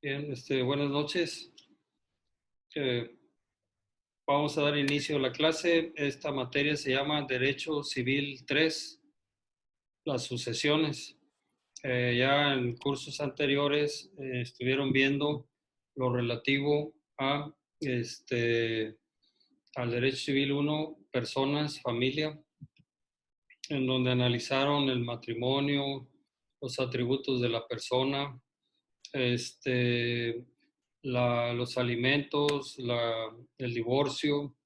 Bien, buenas noches. Eh, Vamos a dar inicio a la clase. Esta materia se llama Derecho Civil 3, las sucesiones. Ya en cursos anteriores estuvieron viendo lo relativo a al Derecho Civil 1, personas, familia, en donde analizaron el matrimonio, los atributos de la persona, este, los alimentos, el divorcio,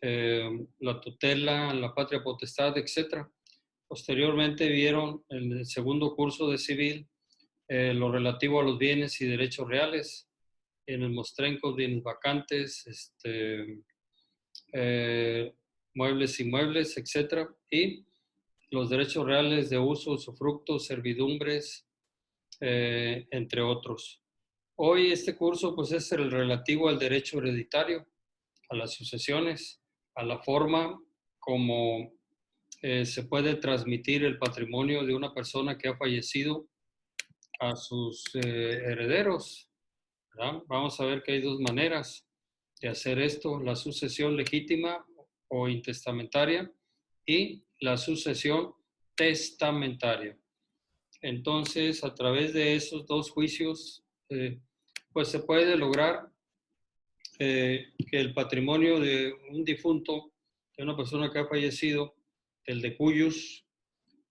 la tutela, la patria potestad, etc. Posteriormente vieron en el segundo curso de civil lo relativo a los bienes y derechos reales, bienes mostrencos, bienes vacantes, eh, muebles, inmuebles, etc. Y los derechos reales de uso, usufructo, servidumbres, entre otros. Hoy este curso pues es el relativo al derecho hereditario, a las sucesiones, a la forma como se puede transmitir el patrimonio de una persona que ha fallecido a sus herederos, ¿verdad? Vamos a ver que hay dos maneras de hacer esto: la sucesión legítima o intestamentaria y la sucesión testamentaria. Entonces, a través de esos dos juicios, pues se puede lograr que el patrimonio de un difunto, de una persona que ha fallecido, el de cuyos,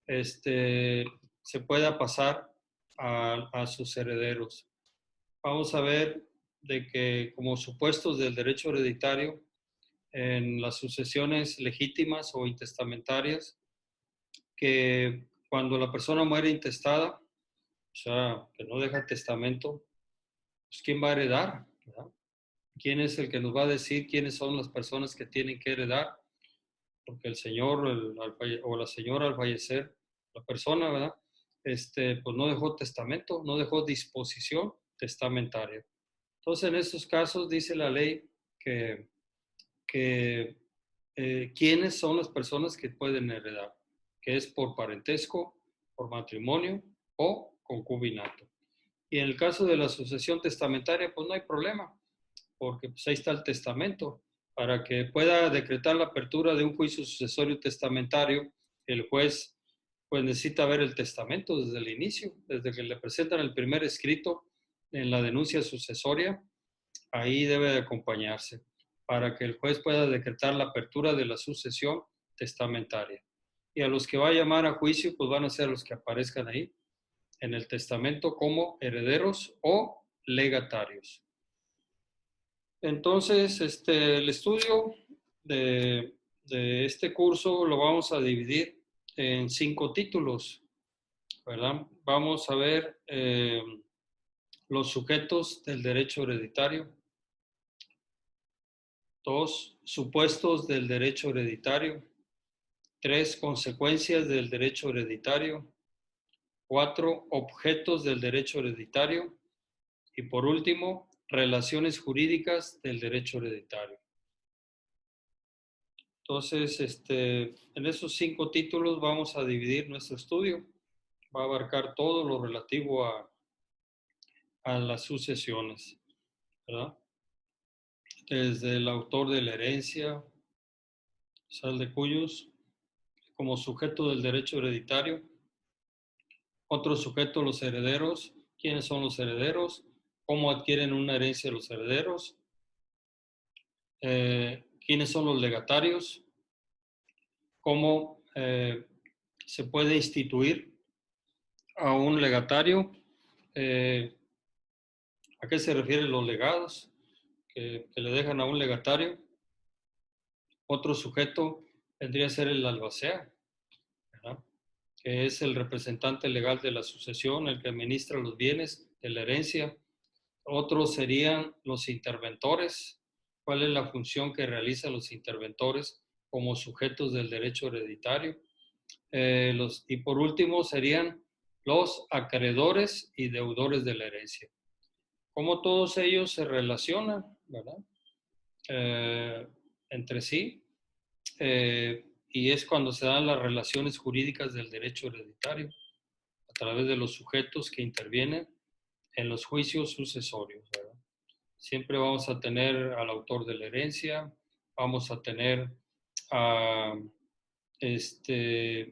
se pueda pasar a sus herederos. Vamos a ver de que como supuestos del derecho hereditario, en las sucesiones legítimas o intestamentarias, que cuando la persona muere intestada, o sea, que no deja testamento, pues ¿quién va a heredar? ¿Verdad? ¿Quién es el que nos va a decir quiénes son las personas que tienen que heredar? Porque el señor o la señora al fallecer, la persona, ¿verdad? Pues no dejó testamento, no dejó disposición testamentaria. Entonces, en estos casos dice la ley que quiénes son las personas que pueden heredar, que es por parentesco, por matrimonio o concubinato. Y en el caso de la sucesión testamentaria, pues no hay problema, porque pues ahí está el testamento. Para que pueda decretar la apertura de un juicio sucesorio testamentario, el juez pues necesita ver el testamento desde el inicio, desde que le presentan el primer escrito en la denuncia sucesoria, ahí debe de acompañarse para que el juez pueda decretar la apertura de la sucesión testamentaria. Y a los que va a llamar a juicio, pues van a ser los que aparezcan ahí en el testamento como herederos o legatarios. Entonces, el estudio de este curso lo vamos a dividir en 5 títulos, ¿verdad? Vamos a ver los sujetos del derecho hereditario. 2, supuestos del derecho hereditario. 3, consecuencias del derecho hereditario. 4, objetos del derecho hereditario. Y por último, relaciones jurídicas del derecho hereditario. Entonces, en esos 5 títulos vamos a dividir nuestro estudio. Va a abarcar todo lo relativo a las sucesiones, ¿verdad? Desde el autor de la herencia, sal de cuyos, como sujeto del derecho hereditario. Otro sujeto, los herederos. ¿Quiénes son los herederos? ¿Cómo adquieren una herencia los herederos? ¿Quiénes son los legatarios? ¿Cómo se puede instituir a un legatario? ¿A qué se refieren los legados que le dejan a un legatario? Otro sujeto vendría a ser el albacea, ¿verdad? Que es el representante legal de la sucesión, el que administra los bienes de la herencia. Otros serían los interventores. ¿Cuál es la función que realizan los interventores como sujetos del derecho hereditario? Y por último serían los acreedores y deudores de la herencia. ¿Cómo todos ellos se relacionan, verdad? Entre sí? Y es cuando se dan las relaciones jurídicas del derecho hereditario, a través de los sujetos que intervienen en los juicios sucesorios, ¿verdad? Siempre vamos a tener al autor de la herencia, vamos a tener a,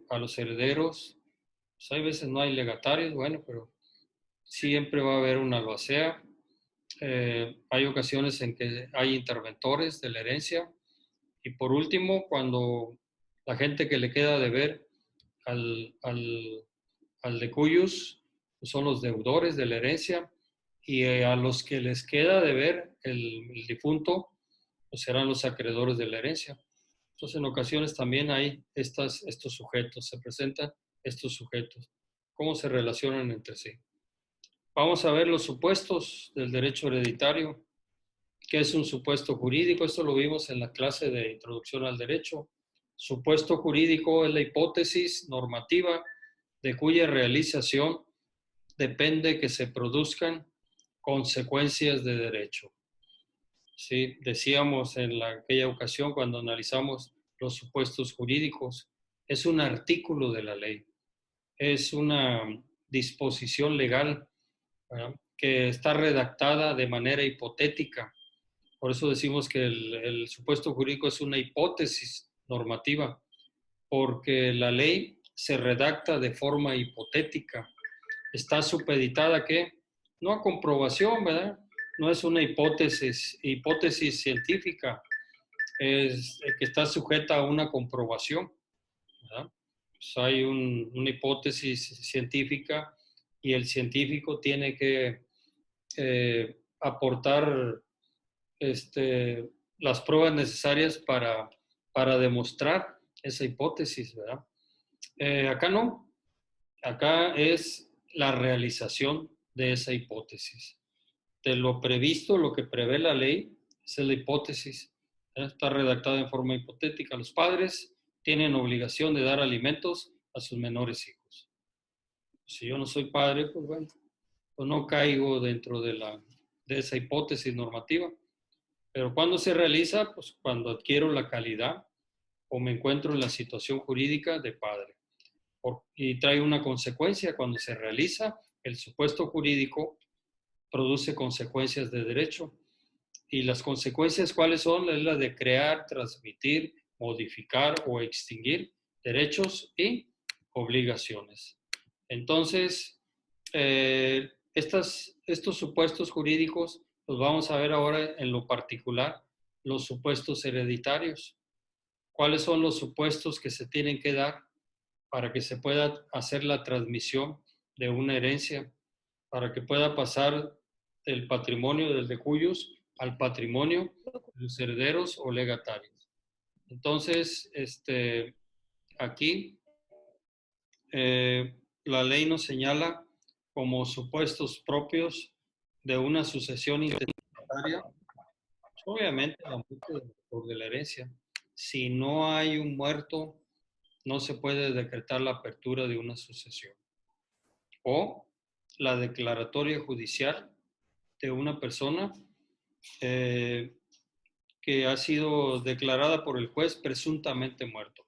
a los herederos. Pues hay veces no hay legatarios, bueno, pero siempre va a haber un albacea. Hay ocasiones en que hay interventores de la herencia. Y por último, cuando la gente que le queda de ver al de cuyos son los deudores de la herencia, y a los que les queda de ver el difunto, pues serán los acreedores de la herencia. Entonces, en ocasiones también hay estos sujetos, se presentan estos sujetos. ¿Cómo se relacionan entre sí? Vamos a ver los supuestos del derecho hereditario. ¿Qué es un supuesto jurídico? Esto lo vimos en la clase de Introducción al Derecho. Supuesto jurídico es la hipótesis normativa de cuya realización depende que se produzcan consecuencias de derecho. Sí, decíamos en aquella ocasión cuando analizamos los supuestos jurídicos, es un artículo de la ley, es una disposición legal, ¿verdad?, que está redactada de manera hipotética. Por eso decimos que el supuesto jurídico es una hipótesis normativa, porque la ley se redacta de forma hipotética. Está supeditada, ¿qué? No a comprobación, ¿verdad? No es una hipótesis científica, es que está sujeta a una comprobación, ¿verdad? Pues hay una hipótesis científica y el científico tiene que aportar las pruebas necesarias para demostrar esa hipótesis, ¿verdad? Acá no, acá es la realización de esa hipótesis. De lo previsto, lo que prevé la ley, esa es la hipótesis. Está redactada en forma hipotética. Los padres tienen obligación de dar alimentos a sus menores hijos. Si yo no soy padre, pues bueno, pues no caigo dentro de esa hipótesis normativa. Pero ¿cuándo se realiza? Pues cuando adquiero la calidad o me encuentro en la situación jurídica de padre. Y trae una consecuencia. Cuando se realiza, el supuesto jurídico produce consecuencias de derecho. ¿Y las consecuencias cuáles son? Es la de crear, transmitir, modificar o extinguir derechos y obligaciones. Entonces, estos supuestos jurídicos los vamos a ver ahora en lo particular, los supuestos hereditarios. ¿Cuáles son los supuestos que se tienen que dar para que se pueda hacer la transmisión de una herencia, para que pueda pasar del patrimonio del de cuyos al patrimonio de los herederos o legatarios? Entonces, aquí la ley nos señala como supuestos propios de una sucesión intestamentaria, obviamente la muerte del autor de la herencia. Si no hay un muerto, no se puede decretar la apertura de una sucesión. O la declaratoria judicial de una persona que ha sido declarada por el juez presuntamente muerto.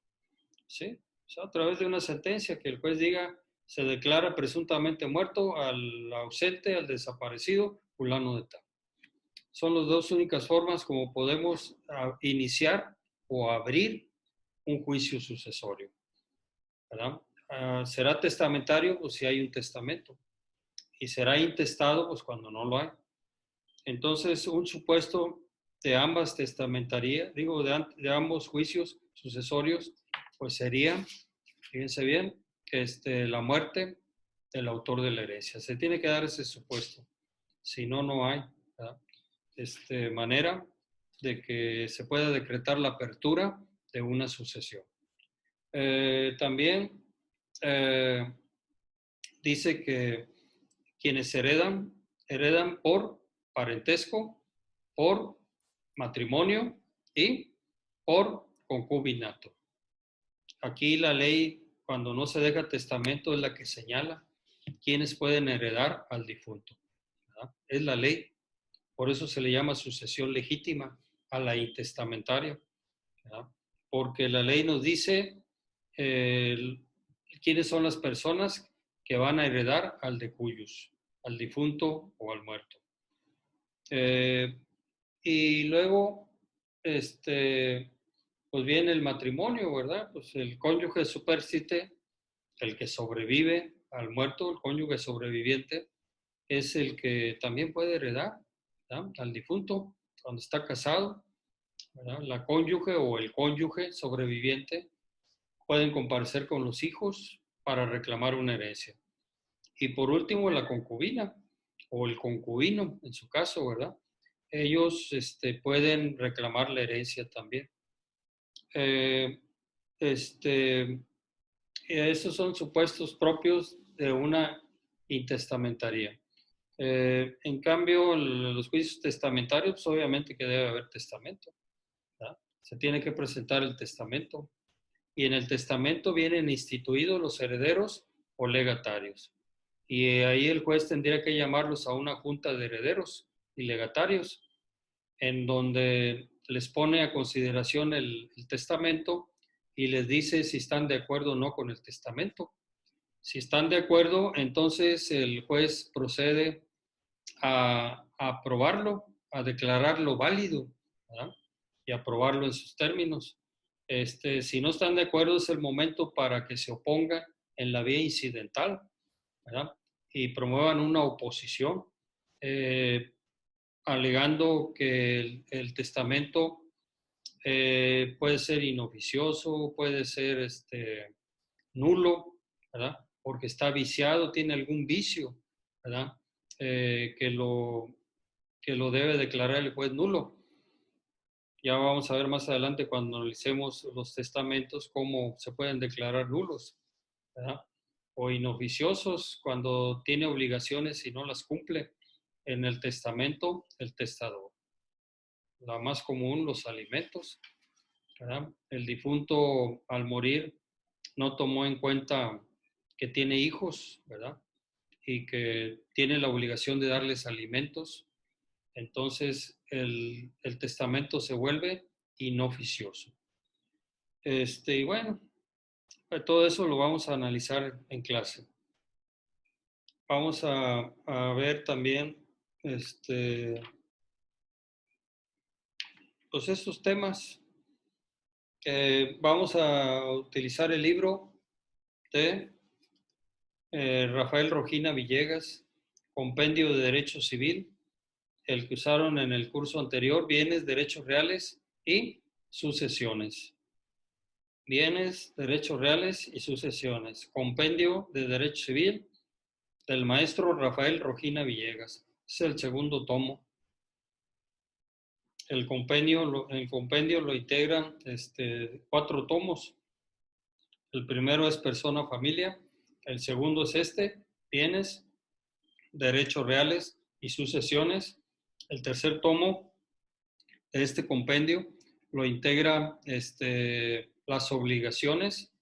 ¿Sí? O sea, a través de una sentencia que el juez diga, se declara presuntamente muerto al ausente, al desaparecido, fulano de tal. Son las dos únicas formas como podemos iniciar o abrir un juicio sucesorio, ¿verdad? Será testamentario, pues si hay un testamento, y será intestado, pues cuando no lo hay. Entonces, un supuesto de ambas testamentarías, digo, de ambos juicios sucesorios, pues sería, fíjense bien, la muerte del autor de la herencia. Se tiene que dar ese supuesto, si no, no hay, ¿verdad? Manera de que se pueda decretar la apertura de una sucesión. También dice que quienes heredan por parentesco, por matrimonio y por concubinato. Aquí la ley, cuando no se deja testamento, es la que señala quiénes pueden heredar al difunto, ¿verdad? Es la ley. Por eso se le llama sucesión legítima a la intestamentaria, ¿verdad? Porque la ley nos dice quiénes son las personas que van a heredar al de cuyos. al difunto o al muerto. Y luego, pues viene el matrimonio, ¿verdad? Pues el cónyuge supérstite, el que sobrevive al muerto, el cónyuge sobreviviente, es el que también puede heredar, ¿verdad? Al difunto cuando está casado, ¿verdad? La cónyuge o el cónyuge sobreviviente pueden comparecer con los hijos para reclamar una herencia. Y por último, la concubina o el concubino, en su caso, ¿verdad? Ellos pueden reclamar la herencia también. Eh, este, Esos son supuestos propios de una intestamentaría. En cambio, los juicios testamentarios, pues obviamente que debe haber testamento, ¿verdad? Se tiene que presentar el testamento. Y en el testamento vienen instituidos los herederos o legatarios. Y ahí el juez tendría que llamarlos a una junta de herederos y legatarios, en donde les pone a consideración el testamento y les dice si están de acuerdo o no con el testamento. Si están de acuerdo, entonces el juez procede a aprobarlo, a declararlo válido, ¿verdad? Y aprobarlo en sus términos. Si no están de acuerdo, es el momento para que se opongan en la vía incidental, ¿verdad? Y promuevan una oposición, alegando que el testamento puede ser inoficioso, puede ser nulo, ¿verdad? Porque está viciado, tiene algún vicio, ¿verdad? Que lo debe declarar el juez nulo. Ya vamos a ver más adelante cuando analicemos los testamentos cómo se pueden declarar nulos, ¿verdad? O inoficiosos cuando tiene obligaciones y no las cumple en el testamento el testador. La más común, los alimentos, ¿verdad? El difunto al morir no tomó en cuenta que tiene hijos, ¿verdad? Y que tiene la obligación de darles alimentos. Entonces el testamento se vuelve inoficioso. Y bueno, todo eso lo vamos a analizar en clase. Vamos a ver también pues estos temas. Vamos a utilizar el libro de Rafael Rojina Villegas, Compendio de Derecho Civil, el que usaron en el curso anterior, bienes, derechos reales y sucesiones. Bienes, derechos reales y sucesiones. Compendio de Derecho Civil del maestro Rafael Rojina Villegas. Es el segundo tomo. El compendio lo integran 4 tomos. El primero es persona familia. El segundo es bienes, derechos reales y sucesiones. El tercer tomo de este compendio lo integra las obligaciones,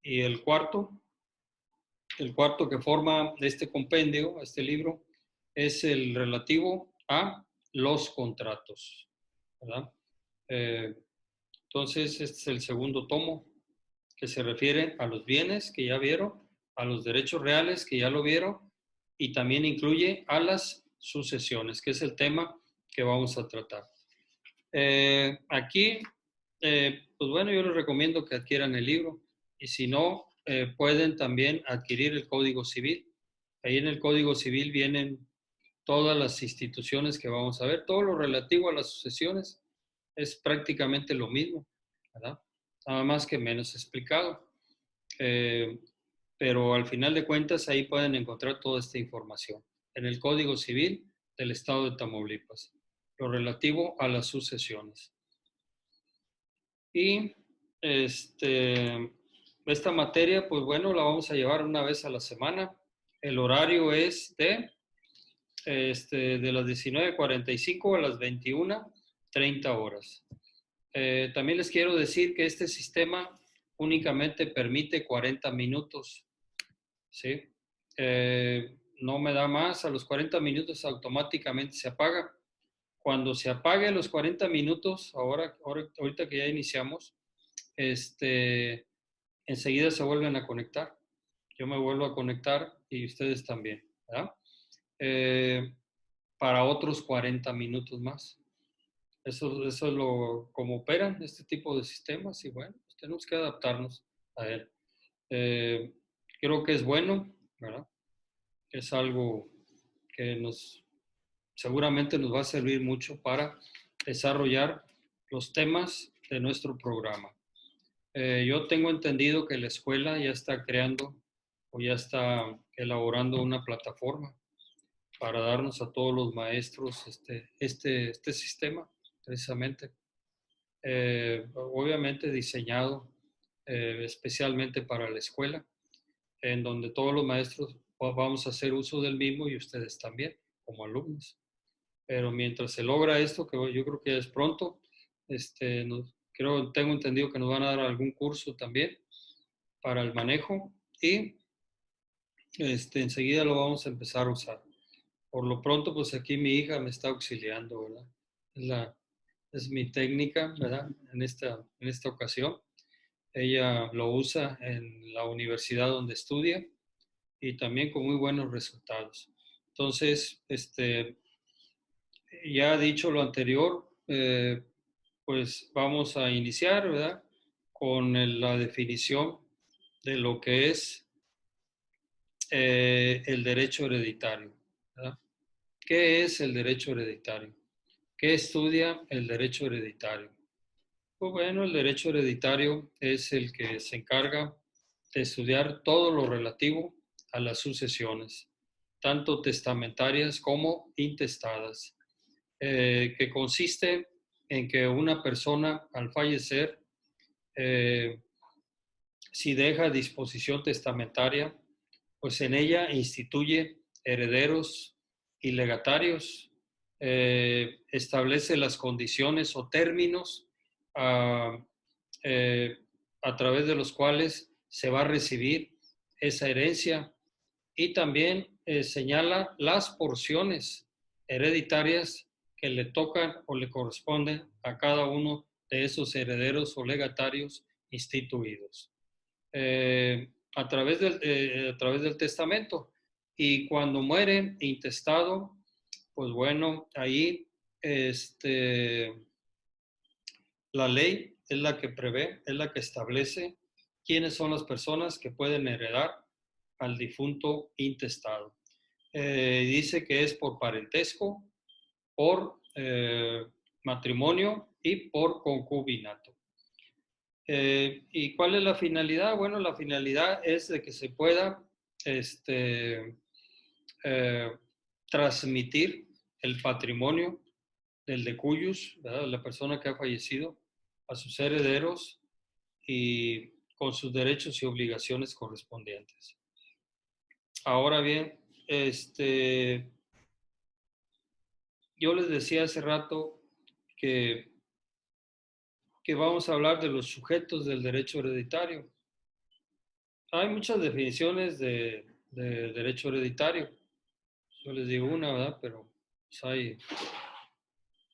y el cuarto que forma este compendio, este libro, es el relativo a los contratos, ¿verdad? Entonces, este es el segundo tomo, que se refiere a los bienes que ya vieron, a los derechos reales que ya lo vieron, y también incluye a las sucesiones, que es el tema que vamos a tratar. Aquí, pues bueno, yo les recomiendo que adquieran el libro, y si no, pueden también adquirir el Código Civil. Ahí en el Código Civil vienen todas las instituciones que vamos a ver, todo lo relativo a las sucesiones es prácticamente lo mismo, ¿verdad? Nada más que menos explicado. Pero al final de cuentas ahí pueden encontrar toda esta información en el Código Civil del Estado de Tamaulipas, lo relativo a las sucesiones. Y esta materia, pues bueno, la vamos a llevar una vez a la semana. El horario es de las 19:45 a las 21:30 horas. También les quiero decir que este sistema únicamente permite 40 minutos, ¿sí? No me da más, a los 40 minutos automáticamente se apaga. Cuando se apague los 40 minutos, ahorita que ya iniciamos, enseguida se vuelven a conectar. Yo me vuelvo a conectar y ustedes también, ¿verdad? para otros 40 minutos más. Eso es como operan este tipo de sistemas y bueno, pues tenemos que adaptarnos a él. Eh, Creo que es bueno, ¿verdad? Es algo que seguramente nos va a servir mucho para desarrollar los temas de nuestro programa. Yo tengo entendido que la escuela ya está creando o ya está elaborando una plataforma para darnos a todos los maestros este sistema, precisamente. Obviamente diseñado especialmente para la escuela, en donde todos los maestros vamos a hacer uso del mismo y ustedes también, como alumnos. Pero mientras se logra esto, que yo creo que es pronto, tengo entendido que nos van a dar algún curso también para el manejo y enseguida lo vamos a empezar a usar. Por lo pronto, pues aquí mi hija me está auxiliando, ¿verdad? Es mi técnica, ¿verdad? En esta ocasión. Ella lo usa en la universidad donde estudia y también con muy buenos resultados. Entonces, ya dicho lo anterior, pues vamos a iniciar, ¿verdad? Con la definición de lo que es el derecho hereditario, ¿verdad? ¿Qué es el derecho hereditario? ¿Qué estudia el derecho hereditario? Pues bueno, el derecho hereditario es el que se encarga de estudiar todo lo relativo a las sucesiones, tanto testamentarias como intestadas, que consiste en que una persona al fallecer, eh, si deja disposición testamentaria, pues en ella instituye herederos y legatarios, establece las condiciones o términos a, eh, a través de los cuales se va a recibir esa herencia y también señala las porciones hereditarias que le tocan o le corresponden a cada uno de esos herederos o legatarios instituidos a través del testamento. Y cuando muere intestado, pues bueno, ahí la ley es la que prevé, es la que establece quiénes son las personas que pueden heredar al difunto intestado. Dice que es por parentesco, por matrimonio y por concubinato. ¿Y cuál es la finalidad? Bueno, la finalidad es de que se pueda eh, transmitir el patrimonio del decuyus, ¿verdad? La persona que ha fallecido, a sus herederos y con sus derechos y obligaciones correspondientes. Ahora bien, yo les decía hace rato que, que vamos a hablar de los sujetos del derecho hereditario. Hay muchas definiciones de derecho hereditario. Yo les digo una, ¿verdad? Pero pues, hay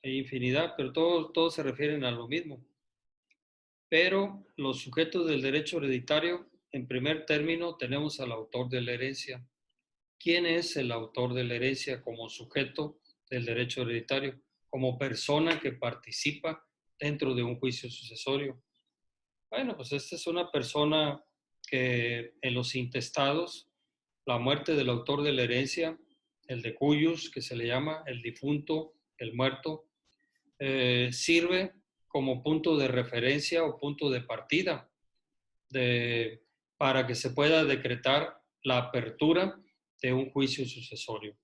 infinidad, pero todos se refieren a lo mismo. Pero los sujetos del derecho hereditario, en primer término, tenemos al autor de la herencia. ¿Quién es el autor de la herencia como sujeto del derecho hereditario? Como persona que participa dentro de un juicio sucesorio. Bueno, pues esta es una persona que en los intestados, la muerte del autor de la herencia, el decuyus, que se le llama el difunto, el muerto, sirve como punto de referencia o punto de partida para que se pueda decretar la apertura de un juicio sucesorio.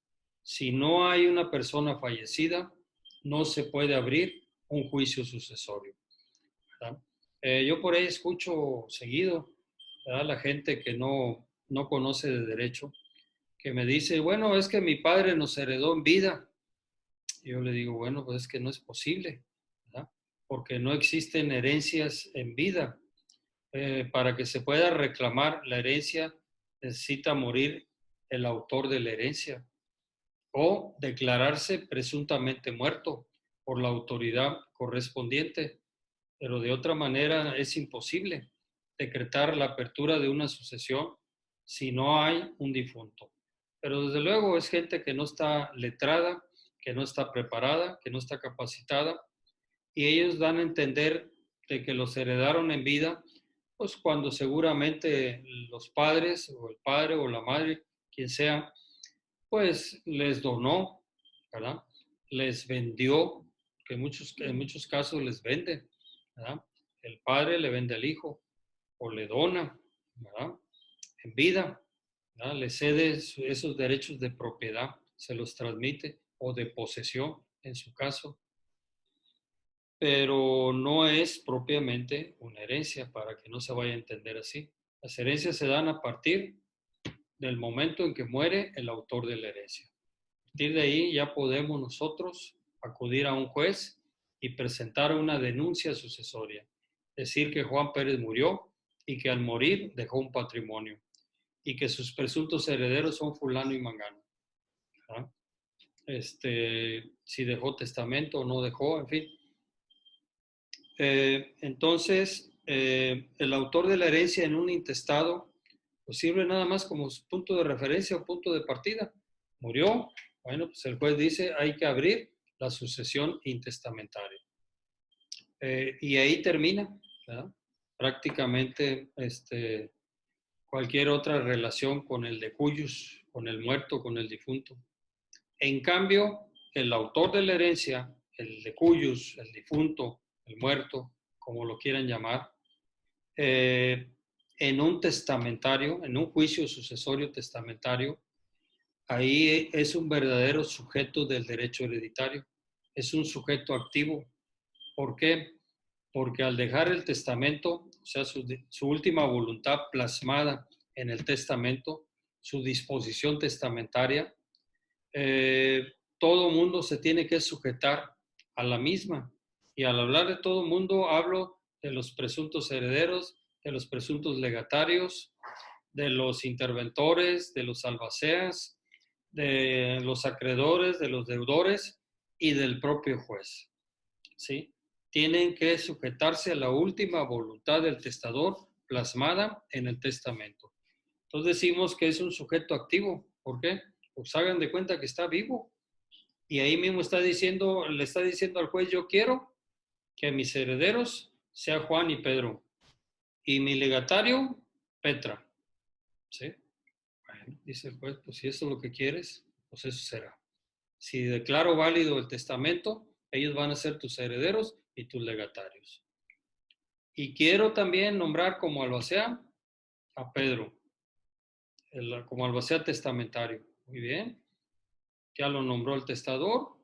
Si no hay una persona fallecida, no se puede abrir un juicio sucesorio, ¿verdad? Yo por ahí escucho seguido, ¿verdad? La gente que no conoce de derecho, que me dice, bueno, es que mi padre nos heredó en vida. Y yo le digo, bueno, pues es que no es posible, ¿verdad? Porque no existen herencias en vida. Para que se pueda reclamar la herencia, necesita morir el autor de la herencia o declararse presuntamente muerto por la autoridad correspondiente. Pero de otra manera es imposible decretar la apertura de una sucesión si no hay un difunto. Pero desde luego es gente que no está letrada, que no está preparada, que no está capacitada, y ellos dan a entender de que los heredaron en vida, pues cuando seguramente los padres o el padre o la madre, quien sea, pues les donó, ¿verdad? Les vendió, que en muchos casos les vende, ¿verdad? El padre le vende al hijo o le dona, ¿verdad? En vida, ¿verdad? Le cede esos derechos de propiedad, se los transmite, o de posesión, en su caso, pero no es propiamente una herencia, para que no se vaya a entender así. Las herencias se dan a partir del momento en que muere el autor de la herencia. A partir de ahí ya podemos nosotros acudir a un juez y presentar una denuncia sucesoria. Decir que Juan Pérez murió y que al morir dejó un patrimonio y que sus presuntos herederos son fulano y mangano. ¿Ah? Si dejó testamento o no dejó, en fin. Entonces, el autor de la herencia en un intestado pues sirve nada más como punto de referencia o punto de partida. Murió, bueno, pues el juez dice hay que abrir la sucesión intestamentaria. Y ahí termina, ¿verdad? Prácticamente cualquier otra relación con el de cuyos, con el muerto, con el difunto. En cambio, el autor de la herencia, el de cuyos, el difunto, el muerto, como lo quieran llamar, en un testamentario, en un juicio sucesorio testamentario, ahí es un verdadero sujeto del derecho hereditario, es un sujeto activo. ¿Por qué? Porque al dejar el testamento, o sea, su última voluntad plasmada en el testamento, su disposición testamentaria, todo mundo se tiene que sujetar a la misma. Y al hablar de todo mundo, hablo de los presuntos herederos, de los presuntos legatarios, de los interventores, de los albaceas, de los acreedores, de los deudores y del propio juez. ¿Sí? Tienen que sujetarse a la última voluntad del testador plasmada en el testamento. Entonces decimos que es un sujeto activo. ¿Por qué? Pues hagan de cuenta que está vivo. Y ahí mismo le está diciendo al juez, yo quiero que mis herederos sean Juan y Pedro. Y mi legatario, Petra. ¿Sí? Bueno, dice el juez, pues si eso es lo que quieres, pues eso será. Si declaro válido el testamento, ellos van a ser tus herederos y tus legatarios. Y quiero también nombrar como albacea a Pedro, como albacea testamentario. Muy bien. Ya lo nombró el testador,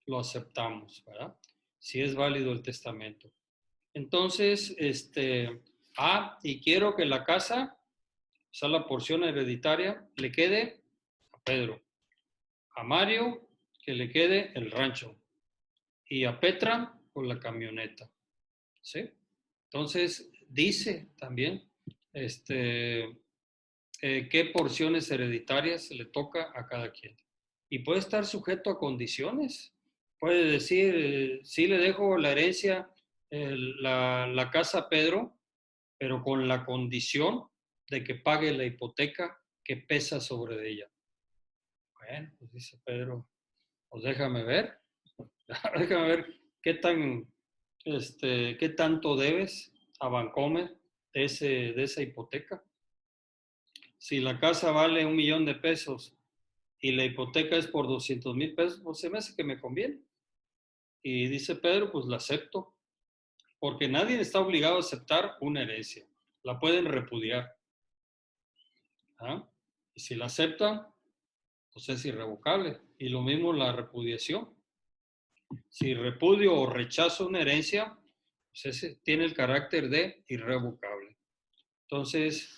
lo aceptamos, ¿verdad? Si es válido el testamento. Entonces, y quiero que la casa, o sea, la porción hereditaria, le quede a Pedro. A Mario, que le quede el rancho. Y a Petra, por la camioneta. ¿Sí? Entonces, dice también, qué porciones hereditarias le toca a cada quien. Y puede estar sujeto a condiciones. Puede decir, sí le dejo la herencia, la casa a Pedro, pero con la condición de que pague la hipoteca que pesa sobre ella. Bueno, pues dice Pedro, pues déjame ver, déjame ver qué tanto debes a Bancomer de esa hipoteca. Si la casa vale $1,000,000 y la hipoteca es por 200,000 pesos, pues se me hace que me conviene. Y dice Pedro, pues la acepto, porque nadie está obligado a aceptar una herencia. La pueden repudiar. ¿Ah? Y si la aceptan, pues es irrevocable. Y lo mismo la repudiación. Si repudio o rechazo una herencia, pues ese tiene el carácter de irrevocable. Entonces,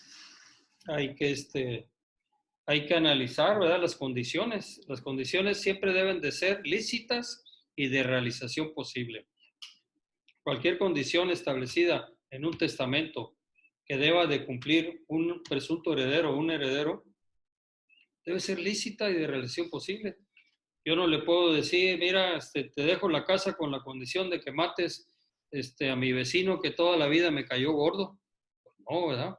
hay que analizar, ¿verdad? Las condiciones. Las condiciones siempre deben de ser lícitas y de realización posible. Cualquier condición establecida en un testamento que deba de cumplir un presunto heredero o un heredero debe ser lícita y de realización posible. Yo no le puedo decir, mira, te dejo la casa con la condición de que mates a mi vecino que toda la vida me cayó gordo. Pues no, ¿verdad?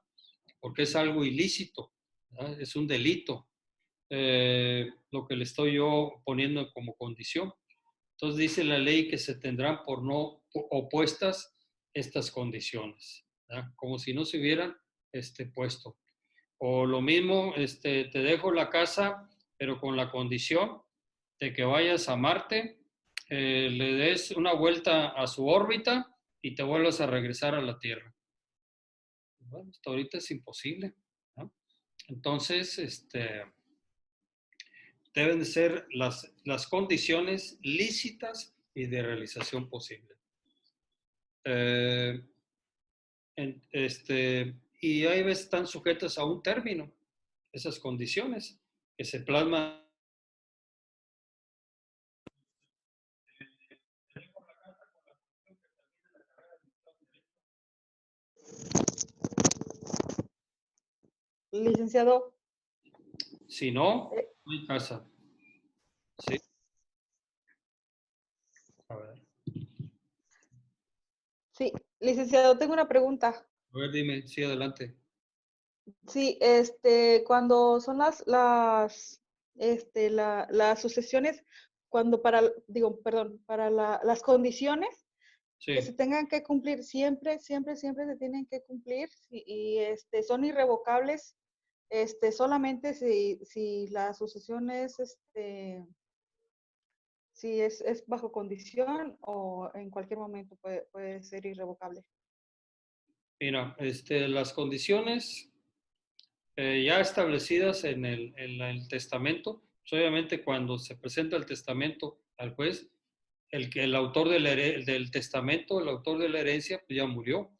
Porque es algo ilícito, ¿verdad? Es un delito. lo que le estoy yo poniendo como condición. Entonces dice la ley que se tendrán por no opuestas estas condiciones, ¿verdad? Como si no se hubieran puesto. O lo mismo, te dejo la casa, pero con la condición de que vayas a Marte, le des una vuelta a su órbita y te vuelvas a regresar a la Tierra. Bueno, hasta ahorita es imposible, ¿no? Entonces, deben de ser las condiciones lícitas y de realización posible. Eh, y hay veces están sujetas a un término, esas condiciones, que se plasman. Licenciado. Si no, no hay casa. ¿Sí? A ver. Sí, licenciado, tengo una pregunta. A ver, dime, sí, adelante. Sí, cuando son las sucesiones, cuando para las condiciones que se Sí, tengan que cumplir, siempre se tienen que cumplir son irrevocables, solamente si la sucesión es bajo condición o en cualquier momento puede ser irrevocable. mira, las condiciones ya establecidas en el testamento, pues obviamente cuando se presenta el testamento al juez, el autor del testamento, el autor de la herencia, pues ya murió.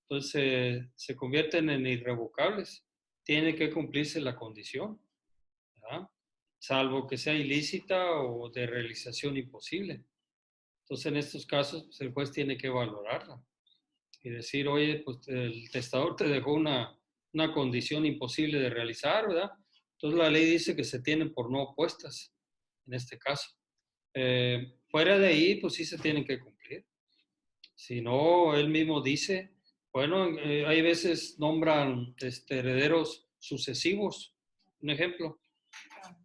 Entonces se convierten en irrevocables. Tiene que cumplirse la condición, ¿verdad? Salvo que sea ilícita o de realización imposible. Entonces en estos casos pues, el juez tiene que valorarla y decir, oye, pues el testador te dejó una condición imposible de realizar, ¿verdad? Entonces la ley dice que se tienen por no opuestas en este caso. Fuera de ahí, pues sí se tienen que cumplir. Si no, él mismo dice, bueno, hay veces nombran herederos sucesivos. Un ejemplo,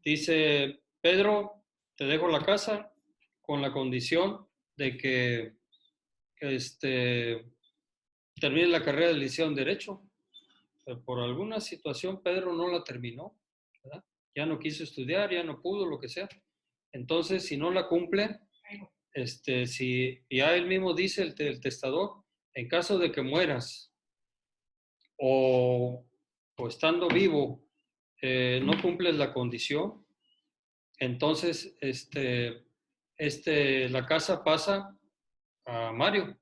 dice, Pedro, te dejo la casa con la condición de que termine la carrera de liceo en Derecho. Pero por alguna situación Pedro no la terminó, ¿verdad? Ya no quiso estudiar, ya no pudo, lo que sea. Entonces, si no la cumple, si ya él mismo dice el testador, en caso de que mueras o, o estando vivo no cumples la condición, entonces la casa pasa a Mario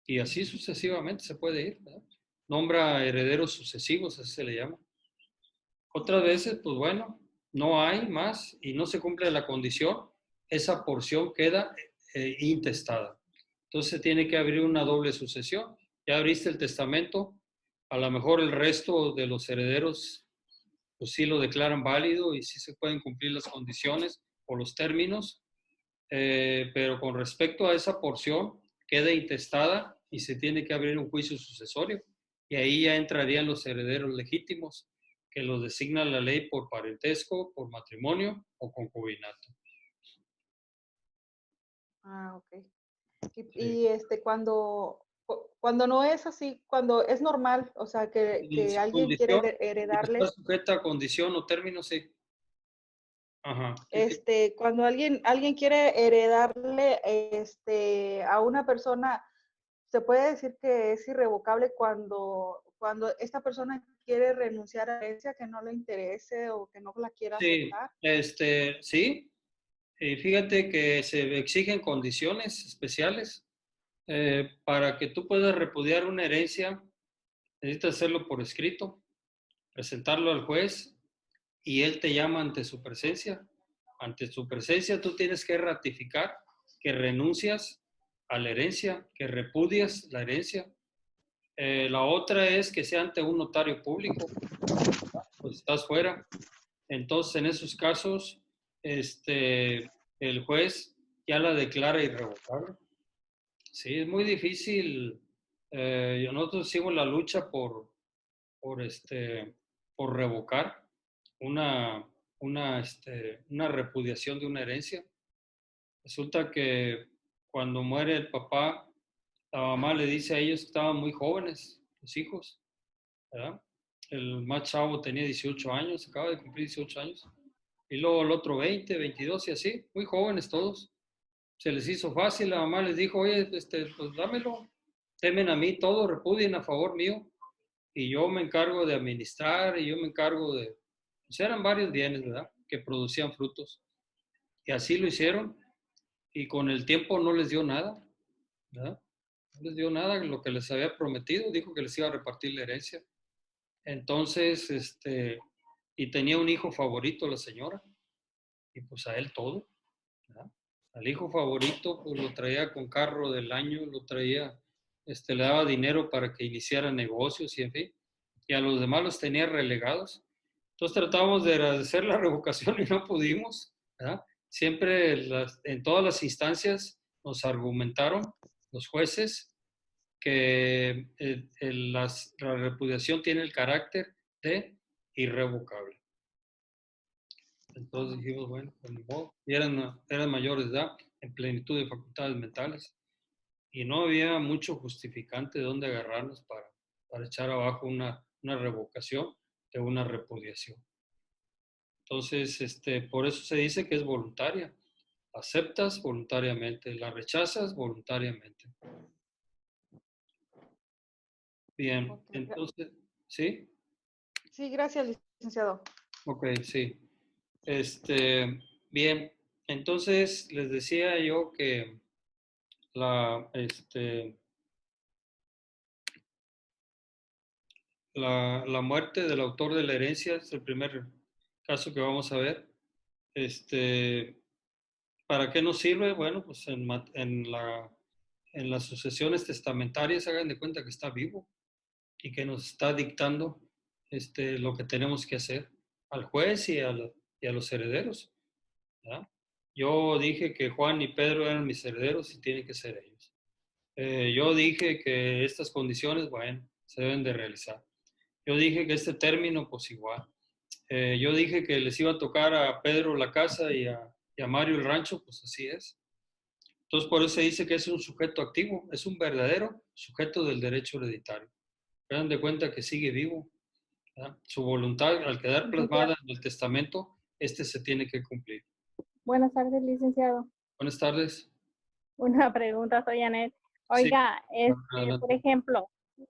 y así sucesivamente se puede ir, ¿verdad? Nombra herederos sucesivos, así se le llama. Otras veces, pues bueno, no hay más y no se cumple la condición, esa porción queda intestada. Entonces tiene que abrir una doble sucesión. Ya abriste el testamento, a lo mejor el resto de los herederos pues sí lo declaran válido y sí se pueden cumplir las condiciones o los términos, pero con respecto a esa porción queda intestada y se tiene que abrir un juicio sucesorio y ahí ya entrarían los herederos legítimos que los designa la ley por parentesco, por matrimonio o concubinato. Ah, ok. Sí. Cuando no es así, cuando es normal, o sea, Y que sin alguien condición, quiere si está heredarle, sujeta a condición o término, sí. Ajá. cuando alguien quiere heredarle, a una persona, se puede decir que es irrevocable cuando esta persona quiere renunciar a la herencia que no le interese o que no la quiera Sí, aceptar. sí. Y fíjate que se exigen condiciones especiales para que tú puedas repudiar una herencia. Necesitas hacerlo por escrito, presentarlo al juez y él te llama ante su presencia. Ante su presencia tú tienes que ratificar que renuncias a la herencia, que repudias la herencia. La otra es que sea ante un notario público, pues estás fuera. Entonces, en esos casos, el juez ya la declara irrevocable. Sí, es muy difícil. Nosotros hicimos la lucha por revocar. una, una repudiación de una herencia. Resulta que cuando muere el papá, la mamá le dice a ellos que estaban muy jóvenes, los hijos, ¿verdad? El más chavo tenía 18 años, acaba de cumplir 18 años, y luego el otro 20, 22 y así, muy jóvenes todos. Se les hizo fácil, la mamá les dijo, oye, pues dámelo, temen a mí todo, repudien a favor mío, y yo me encargo de administrar, y yo me encargo de, pues eran varios bienes, ¿verdad? Que producían frutos. Y así lo hicieron, y con el tiempo no les dio nada, ¿verdad? No les dio nada, lo que les había prometido, dijo que les iba a repartir la herencia. Entonces, y tenía un hijo favorito la señora, y pues a él todo, ¿verdad? Al hijo favorito, pues lo traía con carro del año, lo traía, le daba dinero para que iniciara negocios y en fin, y a los demás los tenía relegados. Entonces tratamos de hacer la revocación y no pudimos, ¿verdad? Siempre en todas las instancias nos argumentaron los jueces que la repudiación tiene el carácter de irrevocable. Entonces dijimos, bueno, pues ni modo. Y eran mayores de edad, en plenitud de facultades mentales. Y no había mucho justificante de dónde agarrarnos para echar abajo una revocación de una repudiación. Entonces, por eso se dice que es voluntaria. Aceptas voluntariamente, la rechazas voluntariamente. Bien, Ok. entonces, ¿sí? Sí, gracias, licenciado. Ok, sí. Bien, entonces les decía yo que la, la muerte del autor de la herencia es el primer caso que vamos a ver. ¿Para qué nos sirve? Bueno, pues en las sucesiones testamentarias hagan de cuenta que está vivo y que nos está dictando lo que tenemos que hacer al juez y a los herederos, ¿verdad? Yo dije que Juan y Pedro eran mis herederos y tienen que ser ellos. Yo dije que estas condiciones, bueno, se deben de realizar. Yo dije que este término, pues igual. Yo dije que les iba a tocar a Pedro la casa y a Mario el rancho, pues así es. Entonces, por eso se dice que es un sujeto activo, es un verdadero sujeto del derecho hereditario. Vean de cuenta que sigue vivo, ¿verdad? Su voluntad, al quedar Licenciado. plasmada en el testamento, se tiene que cumplir. Buenas tardes, licenciado. Buenas tardes. Una pregunta, soy Janet. Sí, Oiga, por adelante. ejemplo, si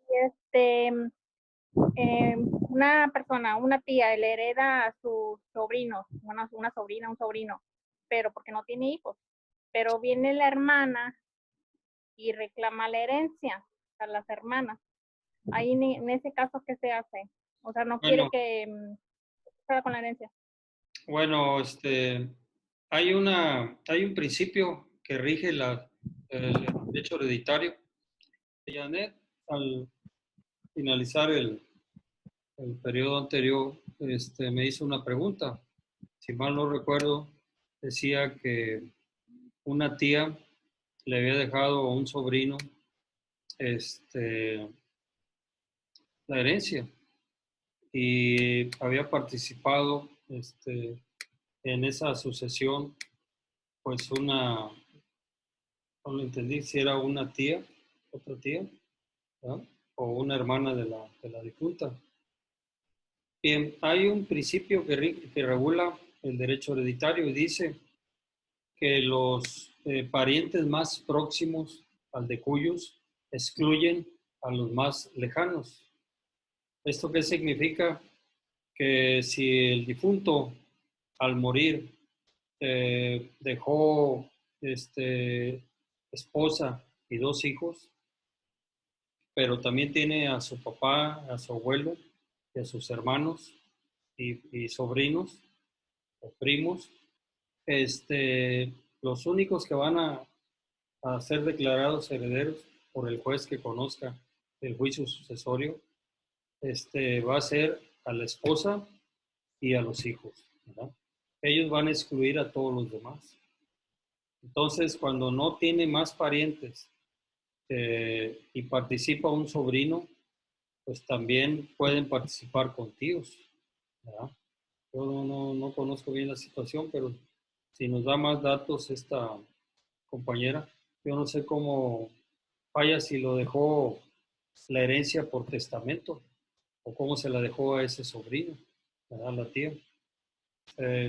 una persona, una tía, le hereda a sus sobrinos, una sobrina, un sobrino, pero porque no tiene hijos, pero viene la hermana y reclama la herencia a las hermanas. Ahí en ese caso, ¿qué se hace? O sea, no quiere Bueno, que se haga con la herencia. bueno, hay un principio que rige el derecho hereditario. Janet, al finalizar el periodo anterior, me hizo una pregunta. Si mal no recuerdo, decía que una tía le había dejado a un sobrino la herencia y había participado en esa sucesión, pues no lo entendí si era una tía, otra tía, ¿verdad? O una hermana de la difunta. Bien, hay un principio que regula el derecho hereditario y dice que los parientes más próximos al de cuyos excluyen a los más lejanos. ¿Esto qué significa? Que si el difunto al morir dejó esposa y dos hijos, pero también tiene a su papá, a su abuelo y a sus hermanos y sobrinos o primos, los únicos que van a ser declarados herederos por el juez que conozca el juicio sucesorio, va a ser a la esposa y a los hijos, ¿verdad? Ellos van a excluir a todos los demás. Entonces, cuando no tiene más parientes y participa un sobrino, pues también pueden participar con tíos, ¿verdad? Yo no conozco bien la situación, pero si nos da más datos esta compañera, yo no sé cómo vaya si lo dejó la herencia por testamento o cómo se la dejó a ese sobrino, ¿verdad? La tía.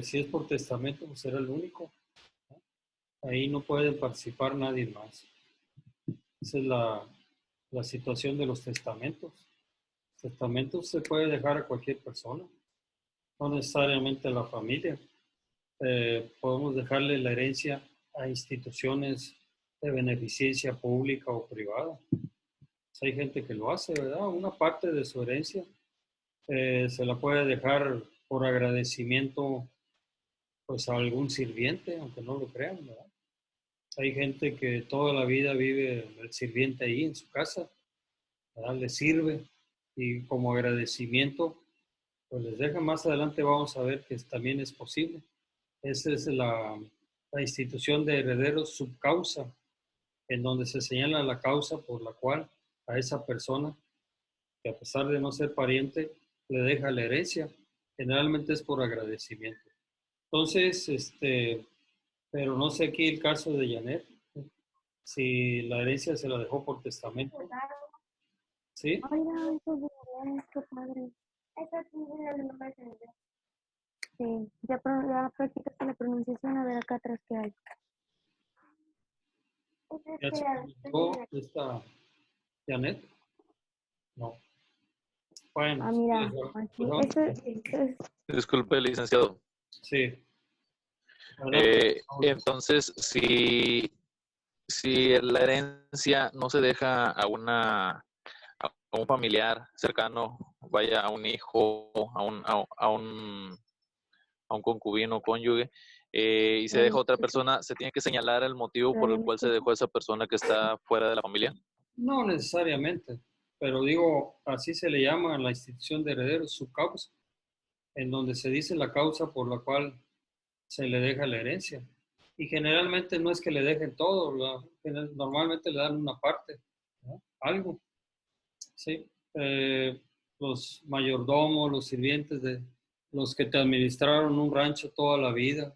Si es por testamento, pues era el único. Ahí no puede participar nadie más. Esa es la situación de los testamentos. Testamentos se puede dejar a cualquier persona, no necesariamente a la familia. Podemos dejarle la herencia a instituciones de beneficencia pública o privada. Pues hay gente que lo hace, ¿verdad? Una parte de su herencia se la puede dejar por agradecimiento pues a algún sirviente, aunque no lo crean, ¿verdad? Hay gente que toda la vida vive el sirviente ahí en su casa, ¿verdad? Le sirve y como agradecimiento pues les deja. Más adelante vamos a ver que también es posible. Esa es la institución de herederos subcausa, en donde se señala la causa por la cual a esa persona, que a pesar de no ser pariente, le deja la herencia. Generalmente es por agradecimiento. Entonces, pero no sé aquí el caso de Janet, si la herencia se la dejó por testamento. ¿Sí? Oiga, eso es bien, qué padre. Eso sí, el nombre de Dios. Sí, ya practicaste la pronunciación, a ver acá atrás qué hay. ¿Ya se comunicó esta Janet? No. Bueno, Ah, mira, aquí, Disculpe, licenciado. sí. Entonces, si la herencia no se deja a un familiar cercano, vaya a un hijo, a un concubino, cónyuge, y se deja a otra persona, ¿se tiene que señalar el motivo por el cual se dejó a esa persona que está fuera de la familia? No necesariamente, pero digo, así se le llama a la institución de herederos, su causa, en donde se dice la causa por la cual se le deja la herencia. Y generalmente no es que le dejen todo, normalmente le dan una parte, ¿no? Algo, ¿sí? Los mayordomos, los sirvientes, de los que te administraron un rancho toda la vida,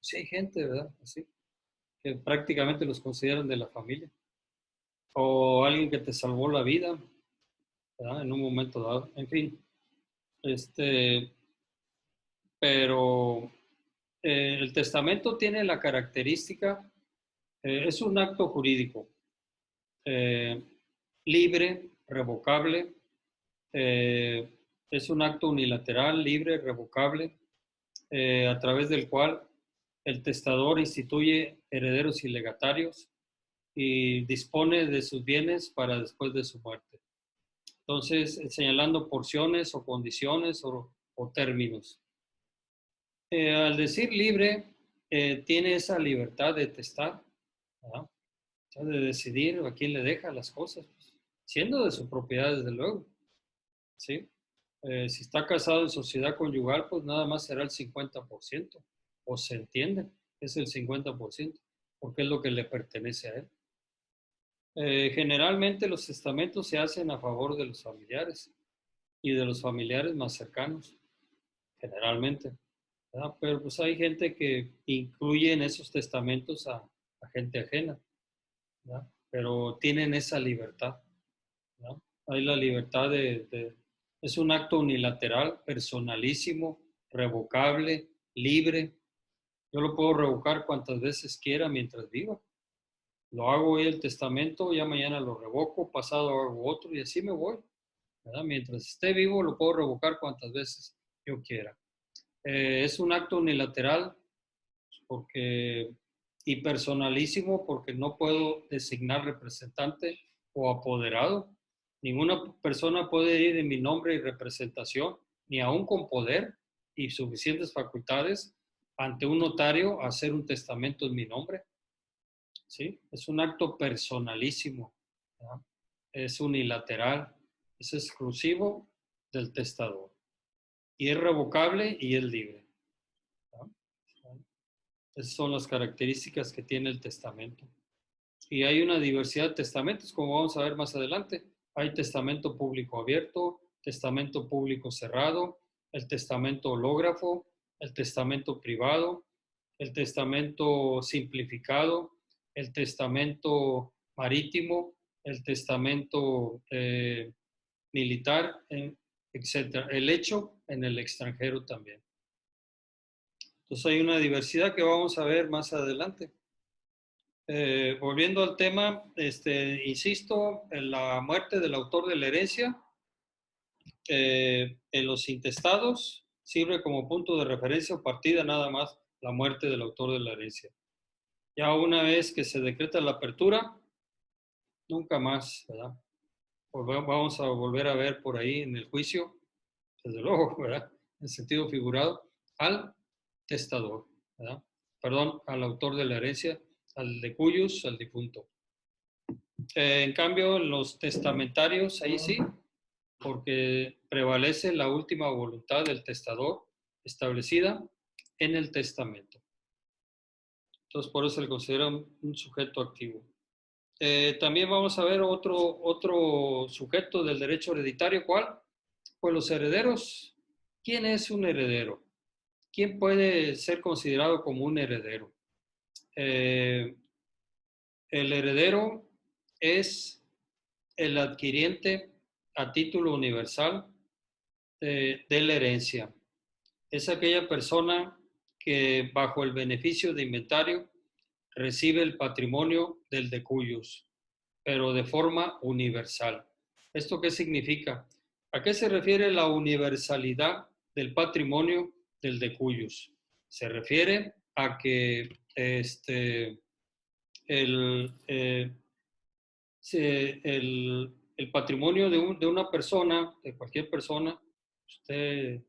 sí hay gente, ¿verdad? Así, que prácticamente los consideran de la familia. O alguien que te salvó la vida, ¿verdad? En un momento dado. En fin, pero el testamento tiene la característica, es un acto jurídico, eh, libre, revocable, es un acto unilateral, libre, revocable, a través del cual el testador instituye herederos y legatarios y dispone de sus bienes para después de su muerte. Entonces, señalando porciones o condiciones o términos. Al decir libre, tiene esa libertad de testar, ¿verdad? O sea, de decidir a quién le deja las cosas, pues, siendo de su propiedad, desde luego. ¿Sí? Si está casado en sociedad conyugal, pues nada más será el 50%, o se entiende, es el 50%, porque es lo que le pertenece a él. Generalmente los testamentos se hacen a favor de los familiares y de los familiares más cercanos, generalmente, ¿verdad? Pero pues hay gente que incluye en esos testamentos a gente ajena, ¿verdad? Pero tienen esa libertad, ¿verdad? Hay la libertad es un acto unilateral, personalísimo, revocable, libre. Yo lo puedo revocar cuantas veces quiera mientras viva. Lo hago hoy el testamento, ya mañana lo revoco, pasado hago otro y así me voy, ¿verdad? Mientras esté vivo lo puedo revocar cuantas veces yo quiera. Es un acto unilateral y personalísimo porque no puedo designar representante o apoderado. Ninguna persona puede ir en mi nombre y representación, ni aún con poder y suficientes facultades ante un notario a hacer un testamento en mi nombre. ¿Sí? Es un acto personalísimo, ¿verdad? Es unilateral, es exclusivo del testador y es revocable y es libre, ¿verdad? Esas son las características que tiene el testamento. Y hay una diversidad de testamentos, como vamos a ver más adelante. Hay testamento público abierto, testamento público cerrado, el testamento hológrafo, el testamento privado, el testamento simplificado, el testamento marítimo, el testamento militar, etc. El hecho en el extranjero también. Entonces hay una diversidad que vamos a ver más adelante. Volviendo al tema, insisto, en la muerte del autor de la herencia, en los intestados sirve como punto de referencia o partida nada más la muerte del autor de la herencia. Ya una vez que se decreta la apertura, nunca más, ¿verdad? Vamos a volver a ver por ahí en el juicio, desde luego, ¿verdad? En sentido figurado, al testador, ¿verdad? Perdón, al autor de la herencia, al de cuyos, al difunto. En cambio, los testamentarios, ahí sí, porque prevalece la última voluntad del testador establecida en el testamento. Entonces, por eso se le considera un sujeto activo. También vamos a ver otro sujeto del derecho hereditario. ¿Cuál? Pues los herederos. ¿Quién es un heredero? ¿Quién puede ser considerado como un heredero? El heredero es el adquiriente a título universal de la herencia. Es aquella persona que bajo el beneficio de inventario recibe el patrimonio del de cuyos, pero de forma universal. ¿Esto qué significa? ¿A qué se refiere la universalidad del patrimonio del de cuyos? Se refiere a que el patrimonio de una persona, de cualquier persona, usted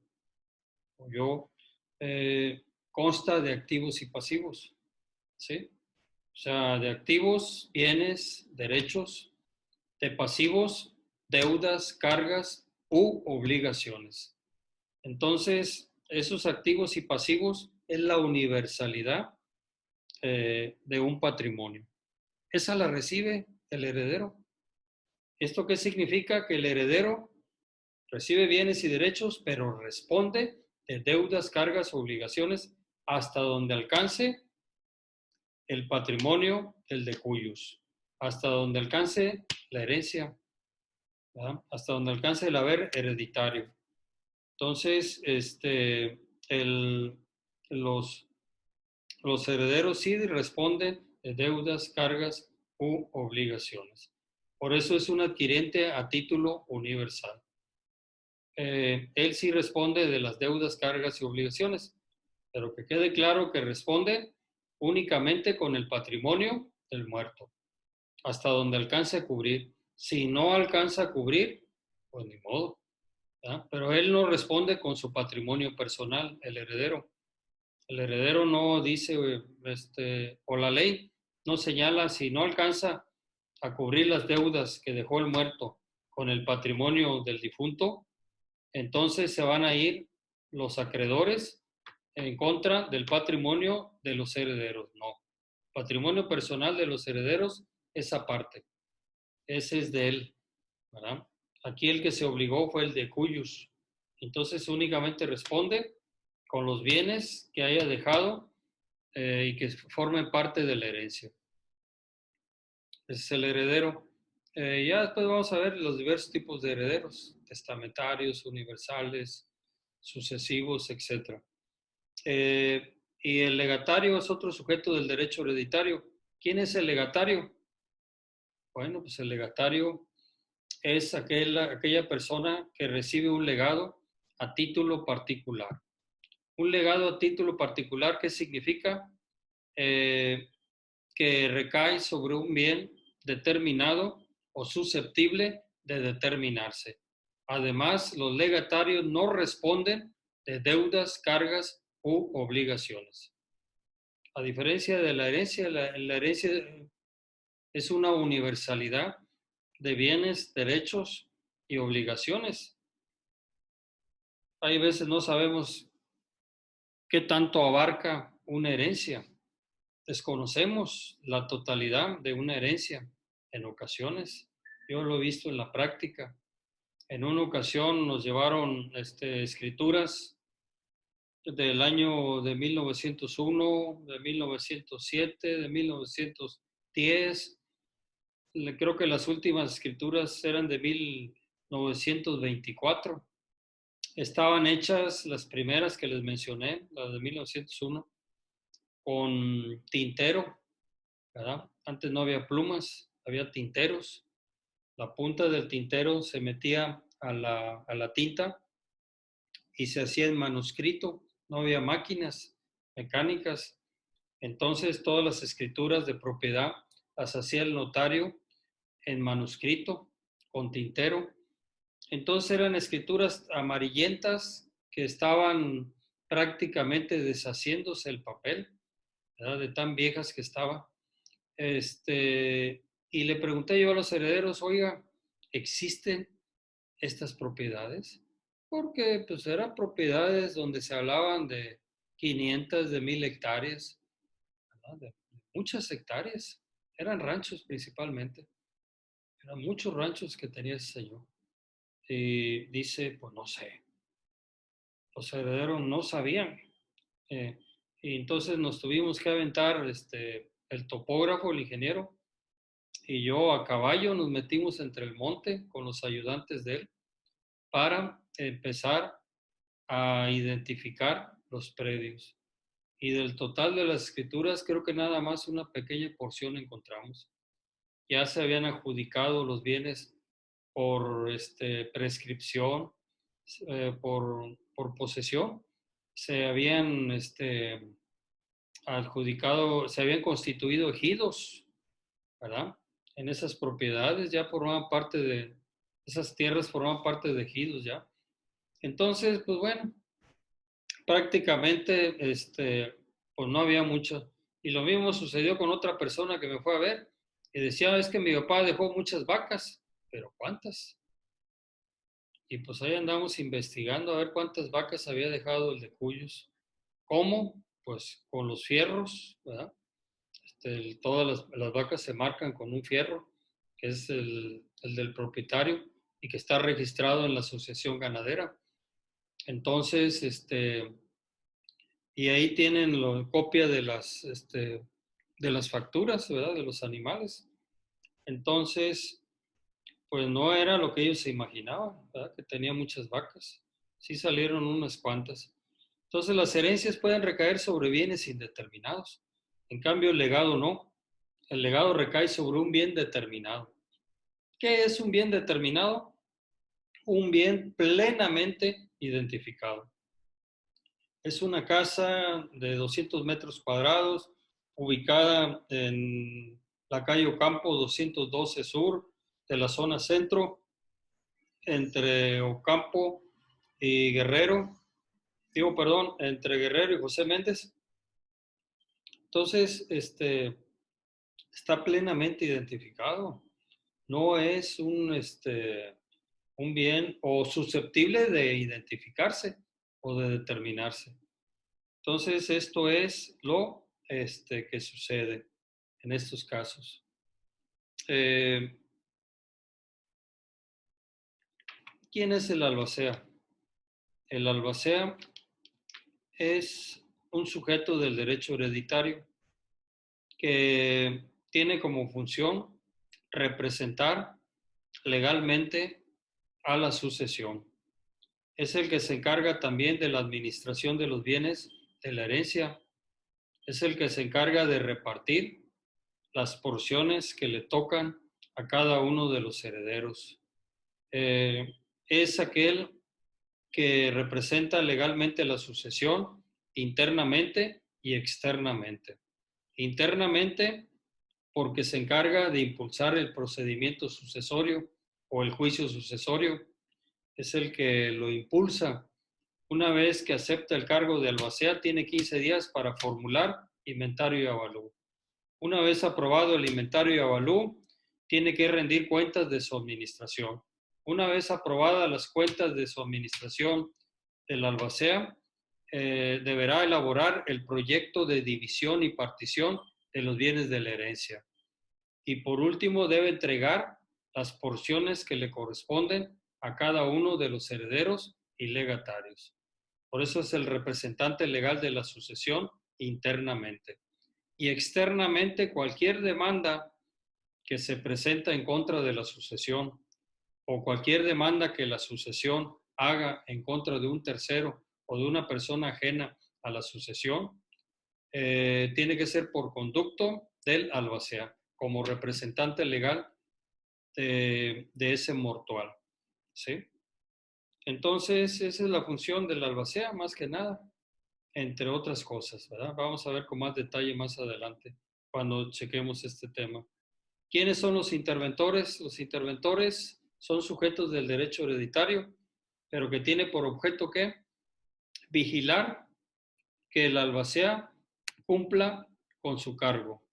o yo, consta de activos y pasivos, ¿sí? O sea, de activos, bienes, derechos, de pasivos, deudas, cargas u obligaciones. Entonces, esos activos y pasivos es la universalidad de un patrimonio. Esa la recibe el heredero. ¿Esto qué significa? Que el heredero recibe bienes y derechos, pero responde de deudas, cargas, obligaciones hasta donde alcance el patrimonio del de cuyos, hasta donde alcance la herencia, ¿verdad? Hasta donde alcance el haber hereditario. Entonces, los herederos sí responden de deudas, cargas u obligaciones. Por eso es un adquiriente a título universal. Él sí responde de las deudas, cargas y obligaciones, pero que quede claro que responde únicamente con el patrimonio del muerto, hasta donde alcance a cubrir. Si no alcanza a cubrir, pues ni modo, ¿verdad? Pero él no responde con su patrimonio personal, el heredero. El heredero no dice, o la ley no señala, si no alcanza a cubrir las deudas que dejó el muerto con el patrimonio del difunto, entonces se van a ir los acreedores en contra del patrimonio de los herederos. No, patrimonio personal de los herederos es aparte. Ese es de él, ¿verdad? Aquí el que se obligó fue el de cuyos. Entonces únicamente responde con los bienes que haya dejado y que formen parte de la herencia. Ese es el heredero. Ya después vamos a ver los diversos tipos de herederos, testamentarios, universales, sucesivos, etc. Y el legatario es otro sujeto del derecho hereditario. ¿Quién es el legatario? Bueno, pues el legatario es aquella persona que recibe un legado a título particular. Un legado a título particular, ¿qué significa? Que recae sobre un bien determinado o susceptible de determinarse. Además, los legatarios no responden de deudas, cargas u obligaciones. A diferencia de la herencia es una universalidad de bienes, derechos y obligaciones. Hay veces no sabemos qué tanto abarca una herencia. Desconocemos la totalidad de una herencia en ocasiones. Yo lo he visto en la práctica. En una ocasión nos llevaron escrituras del año de 1901, de 1907, de 1910. Creo que las últimas escrituras eran de 1924. Estaban hechas las primeras que les mencioné, las de 1901, con tintero, ¿verdad? Antes no había plumas, había tinteros. La punta del tintero se metía a la tinta y se hacía en manuscrito. No había máquinas mecánicas. Entonces todas las escrituras de propiedad las hacía el notario en manuscrito, con tintero. Entonces eran escrituras amarillentas que estaban prácticamente deshaciéndose el papel, ¿verdad? De tan viejas que estaba. Y le pregunté yo a los herederos, oiga, ¿existen estas propiedades? Porque pues eran propiedades donde se hablaban de 500, de 1000 hectáreas, ¿verdad? De muchas hectáreas. Eran ranchos principalmente. Eran muchos ranchos que tenía ese señor. Y dice, pues no sé. Los herederos no sabían. Y entonces nos tuvimos que aventar el topógrafo, el ingeniero, y yo a caballo nos metimos entre el monte con los ayudantes de él para empezar a identificar los predios. Y del total de las escrituras, creo que nada más una pequeña porción encontramos. Ya se habían adjudicado los bienes por prescripción, por posesión. Se habían adjudicado, se habían constituido ejidos, ¿verdad? En esas propiedades ya formaban parte de, esas tierras formaban parte de ejidos ya. Entonces, pues bueno, prácticamente, pues no había mucho. Y lo mismo sucedió con otra persona que me fue a ver y decía, es que mi papá dejó muchas vacas, pero ¿cuántas? Y pues ahí andamos investigando a ver cuántas vacas había dejado el de Cuyos. ¿Cómo? Pues con los fierros, ¿verdad? Todas las vacas se marcan con un fierro, que es el del propietario y que está registrado en la asociación ganadera. Entonces, y ahí tienen la copia de las facturas, ¿verdad? De los animales. Entonces, pues no era lo que ellos se imaginaban, ¿verdad? Que tenía muchas vacas. Sí salieron unas cuantas. Entonces, las herencias pueden recaer sobre bienes indeterminados. En cambio, el legado no. El legado recae sobre un bien determinado. ¿Qué es un bien determinado? Un bien plenamente identificado. Es una casa de 200 metros cuadrados, ubicada en la calle Ocampo 212 Sur, de la zona centro, entre Ocampo y Guerrero, entre Guerrero y José Méndez. Entonces, está plenamente identificado. No es un bien o susceptible de identificarse o de determinarse. Entonces, esto es lo que sucede en estos casos. ¿Quién es el albacea? El albacea es un sujeto del derecho hereditario que tiene como función representar legalmente a la sucesión. Es el que se encarga también de la administración de los bienes de la herencia. Es el que se encarga de repartir las porciones que le tocan a cada uno de los herederos. Es aquel que representa legalmente la sucesión internamente y externamente. Internamente, porque se encarga de impulsar el procedimiento sucesorio o el juicio sucesorio. Es el que lo impulsa. Una vez que acepta el cargo de albacea, tiene 15 días para formular inventario y avalúo. Una vez aprobado el inventario y avalúo, tiene que rendir cuentas de su administración. Una vez aprobadas las cuentas de su administración del albacea, deberá elaborar el proyecto de división y partición de los bienes de la herencia. Y por último, debe entregar las porciones que le corresponden a cada uno de los herederos y legatarios. Por eso es el representante legal de la sucesión internamente. Y externamente, cualquier demanda que se presenta en contra de la sucesión o cualquier demanda que la sucesión haga en contra de un tercero o de una persona ajena a la sucesión, tiene que ser por conducto del albacea, como representante legal de ese mortual, ¿sí? Entonces, esa es la función del albacea, más que nada, entre otras cosas, ¿verdad? Vamos a ver con más detalle más adelante, cuando chequemos este tema. ¿Quiénes son los interventores? Los interventores son sujetos del derecho hereditario, pero que tiene por objeto ¿qué? Vigilar que el albacea cumpla con su cargo,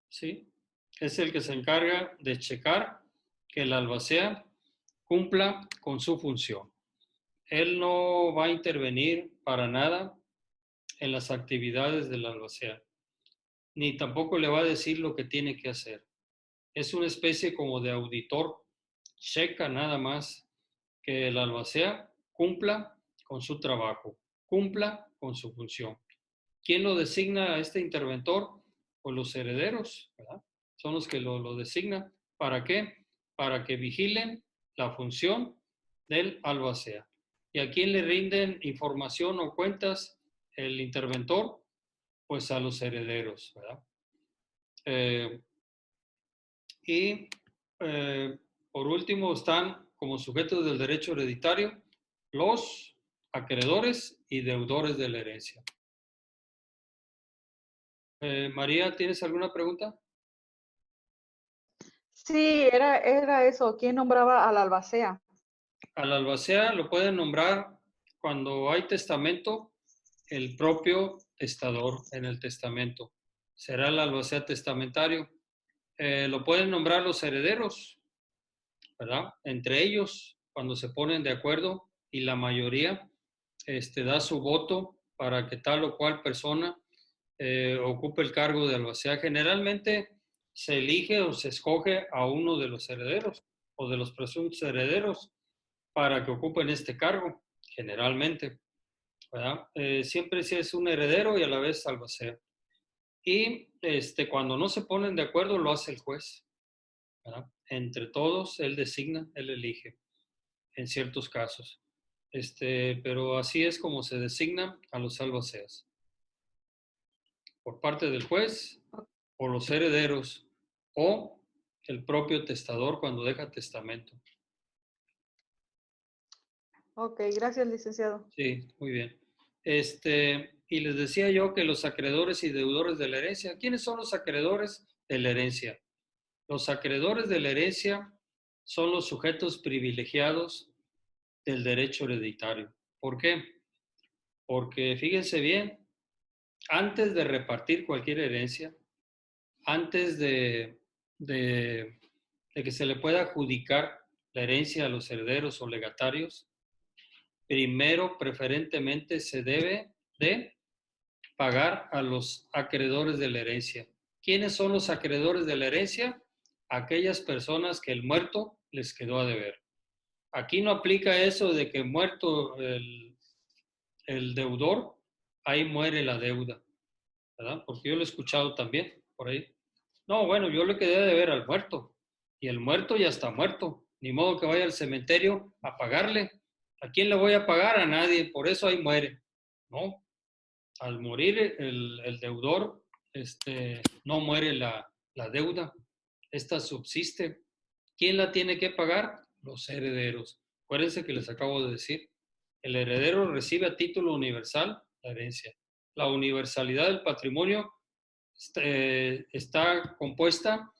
¿sí? Es el que se encarga de checar que el albacea cumpla con su función. Él no va a intervenir para nada en las actividades del albacea, ni tampoco le va a decir lo que tiene que hacer. Es una especie como de auditor, checa nada más que el albacea cumpla con su trabajo, cumpla con su función. ¿Quién lo designa a este interventor? Pues los herederos, ¿verdad? Son los que lo designan. ¿Para qué? Para que vigilen la función del albacea. ¿Y a quién le rinden información o cuentas el interventor? Pues a los herederos, ¿verdad? Por último están como sujetos del derecho hereditario los acreedores y deudores de la herencia. María, ¿tienes alguna pregunta? Sí, era eso. ¿Quién nombraba al albacea? Al albacea lo pueden nombrar cuando hay testamento, el propio testador en el testamento. Será el albacea testamentario. Lo pueden nombrar los herederos, ¿verdad? Entre ellos, cuando se ponen de acuerdo y la mayoría da su voto para que tal o cual persona ocupe el cargo de albacea. Generalmente se elige o se escoge a uno de los herederos o de los presuntos herederos para que ocupen este cargo, generalmente, ¿verdad? Siempre si es un heredero y a la vez albacea. Y cuando no se ponen de acuerdo, lo hace el juez, ¿verdad? Entre todos, él designa, él elige, en ciertos casos. Pero así es como se designa a los albaceas. Por parte del juez, o los herederos, o el propio testador cuando deja testamento. Ok, gracias, licenciado. Sí, muy bien. Y les decía yo que los acreedores y deudores de la herencia, ¿quiénes son los acreedores de la herencia? Los acreedores de la herencia son los sujetos privilegiados del derecho hereditario. ¿Por qué? Porque fíjense bien, antes de repartir cualquier herencia, antes de que se le pueda adjudicar la herencia a los herederos o legatarios, primero, preferentemente, se debe de pagar a los acreedores de la herencia. ¿Quiénes son los acreedores de la herencia? Aquellas personas que el muerto les quedó a deber. Aquí no aplica eso de que muerto el deudor, ahí muere la deuda, ¿verdad? Porque yo lo he escuchado también por ahí. No, bueno, yo le quedé a deber al muerto y el muerto ya está muerto. Ni modo que vaya al cementerio a pagarle. ¿A quién le voy a pagar? A nadie, por eso ahí muere. No, al morir el deudor, no muere la deuda, esta subsiste. ¿Quién la tiene que pagar? Los herederos. Acuérdense que les acabo de decir, el heredero recibe a título universal la herencia. La universalidad del patrimonio está compuesta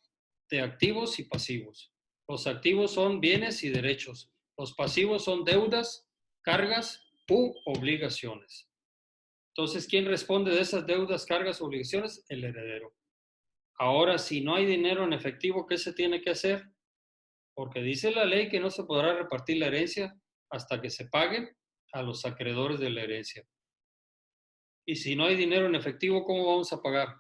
de activos y pasivos. Los activos son bienes y derechos. Los pasivos son deudas, cargas u obligaciones. Entonces, ¿quién responde de esas deudas, cargas, obligaciones? El heredero. Ahora, si no hay dinero en efectivo, ¿qué se tiene que hacer? Porque dice la ley que no se podrá repartir la herencia hasta que se pague a los acreedores de la herencia. Y si no hay dinero en efectivo, ¿cómo vamos a pagar?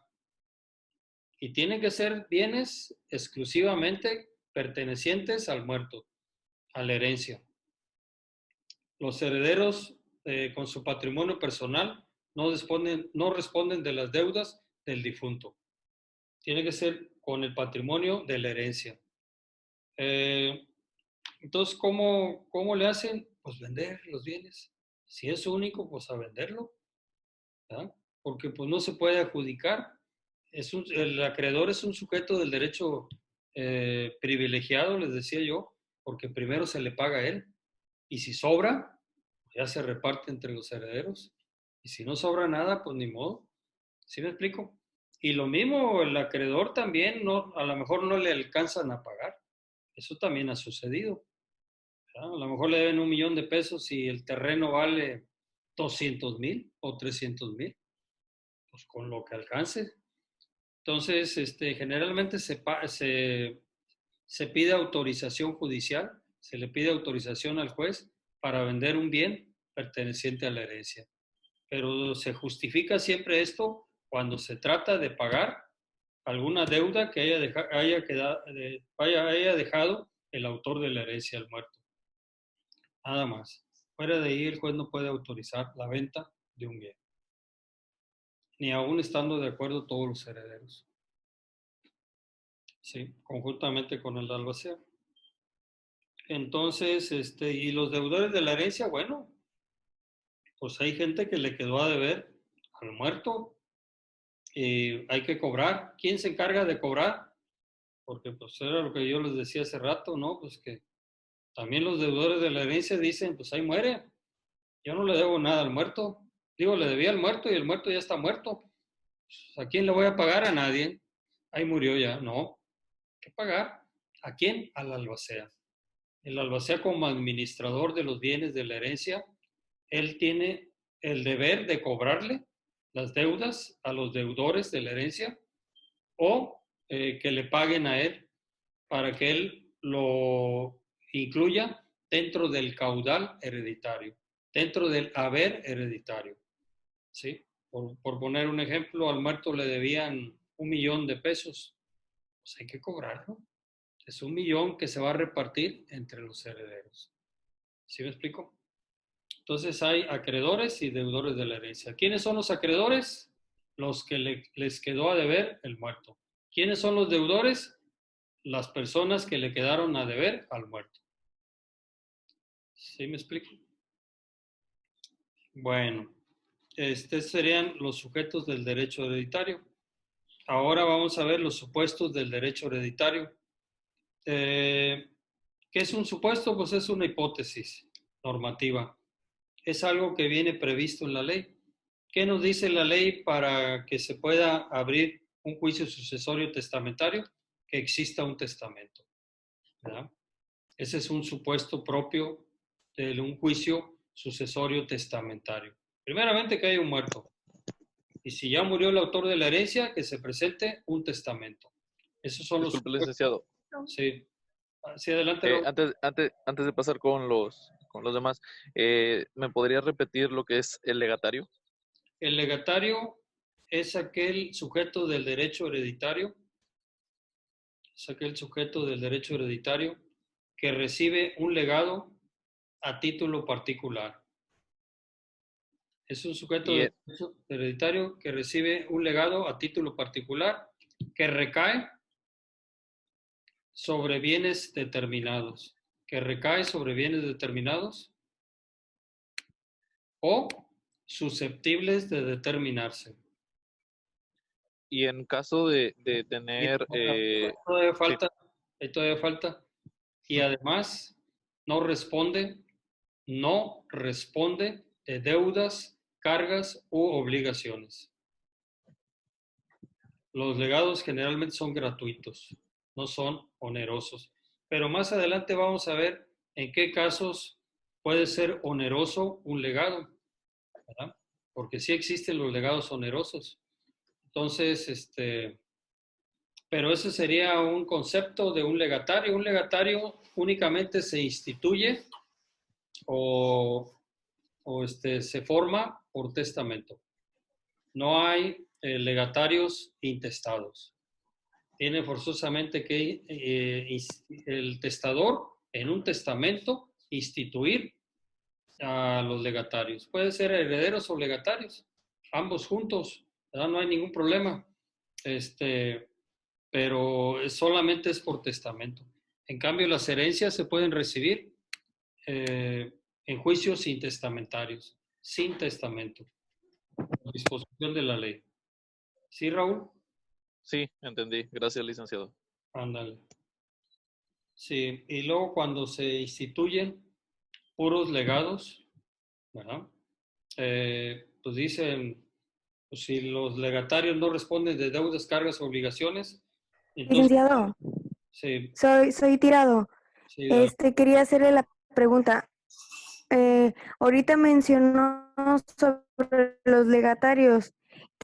Y tienen que ser bienes exclusivamente pertenecientes al muerto, a la herencia. Los herederos con su patrimonio personal no responden de las deudas del difunto. Tiene que ser con el patrimonio de la herencia. Entonces, ¿cómo le hacen? Pues vender los bienes. Si es único, pues a venderlo, ¿verdad? Porque pues no se puede adjudicar. El acreedor es un sujeto del derecho privilegiado, les decía yo, porque primero se le paga a él. Y si sobra, ya se reparte entre los herederos. Y si no sobra nada, pues ni modo. ¿Sí me explico? Y lo mismo, el acreedor también, a lo mejor no le alcanzan a pagar. Eso también ha sucedido. ¿Verdad? A lo mejor le deben $1,000,000 y el terreno vale 200,000 o 300,000. Pues con lo que alcance. Entonces, generalmente se pide autorización judicial, se le pide autorización al juez para vender un bien perteneciente a la herencia. Pero se justifica siempre esto cuando se trata de pagar alguna deuda que haya dejado el autor de la herencia al muerto. Nada más. Fuera de ahí, el juez no puede autorizar la venta de un bien, ni aún estando de acuerdo todos los herederos. Sí, conjuntamente con el albacea. Entonces, y los deudores de la herencia, bueno, pues hay gente que le quedó a deber al muerto y hay que cobrar. ¿Quién se encarga de cobrar? Porque pues era lo que yo les decía hace rato, ¿no? Pues que también los deudores de la herencia dicen, pues ahí muere, yo no le debo nada al muerto. Digo, le debía al muerto y el muerto ya está muerto. Pues, ¿a quién le voy a pagar? A nadie. Ahí murió ya. No, hay que pagar. ¿A quién? Al albacea. El albacea como administrador de los bienes de la herencia, él tiene el deber de cobrarle las deudas a los deudores de la herencia o que le paguen a él para que él lo incluya dentro del caudal hereditario, dentro del haber hereditario. ¿Sí? Por poner un ejemplo, al muerto le debían $1,000,000, pues hay que cobrarlo. Es $1,000,000 que se va a repartir entre los herederos. ¿Sí me explico? Entonces hay acreedores y deudores de la herencia. ¿Quiénes son los acreedores? Los que les quedó a deber el muerto. ¿Quiénes son los deudores? Las personas que le quedaron a deber al muerto. ¿Sí me explico? Bueno, estos serían los sujetos del derecho hereditario. Ahora vamos a ver los supuestos del derecho hereditario. ¿Qué es un supuesto? Pues es una hipótesis normativa. Es algo que viene previsto en la ley. ¿Qué nos dice la ley para que se pueda abrir un juicio sucesorio testamentario? Que exista un testamento, ¿verdad? Ese es un supuesto propio de un juicio sucesorio testamentario. Primeramente, que haya un muerto. Y si ya murió el autor de la herencia, que se presente un testamento. Esos son Disculpe, los... licenciado. Sí. Sí, adelante. Antes de pasar con los demás, ¿me podría repetir lo que es el legatario? El legatario es aquel sujeto del derecho hereditario, que recibe un legado a título particular. Es un sujeto del derecho hereditario que recibe un legado a título particular que recae sobre bienes determinados. O susceptibles de determinarse. Y en caso de tener... Ahí todavía falta. Y además no responde de deudas, cargas u obligaciones. Los legados generalmente son gratuitos, no son onerosos. Pero más adelante vamos a ver en qué casos puede ser oneroso un legado, ¿verdad? Porque sí existen los legados onerosos. Entonces, pero ese sería un concepto de un legatario. Un legatario únicamente se instituye o se forma por testamento. No hay legatarios intestados. Tiene forzosamente que el testador en un testamento instituir a los legatarios. Puede ser herederos o legatarios, ambos juntos, ¿verdad? No hay ningún problema. Pero solamente es por testamento. En cambio, las herencias se pueden recibir en juicios intestamentarios, sin testamento, por disposición de la ley. ¿Sí, Raúl? Sí, entendí. Gracias, licenciado. Ándale. Sí, y luego cuando se instituyen puros legados, ¿verdad? Pues dicen, pues si los legatarios no responden de deudas, cargas o obligaciones, entonces, Licenciado, sí, soy tirado. sí, dale. Quería hacerle la pregunta. Ahorita mencionó sobre los legatarios.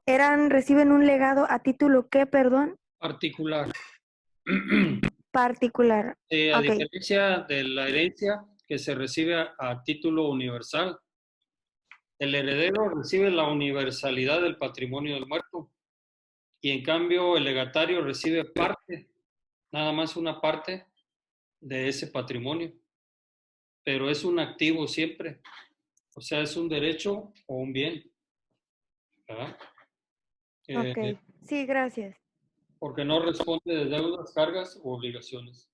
¿Reciben un legado a título qué, perdón? Particular. Particular. A Ok. diferencia de la herencia que se recibe a título universal, el heredero recibe la universalidad del patrimonio del muerto y en cambio el legatario recibe parte, nada más una parte de ese patrimonio, pero es un activo siempre, o sea, es un derecho o un bien, ¿verdad? Ok. Sí, gracias. Porque no responde de deudas, cargas u obligaciones.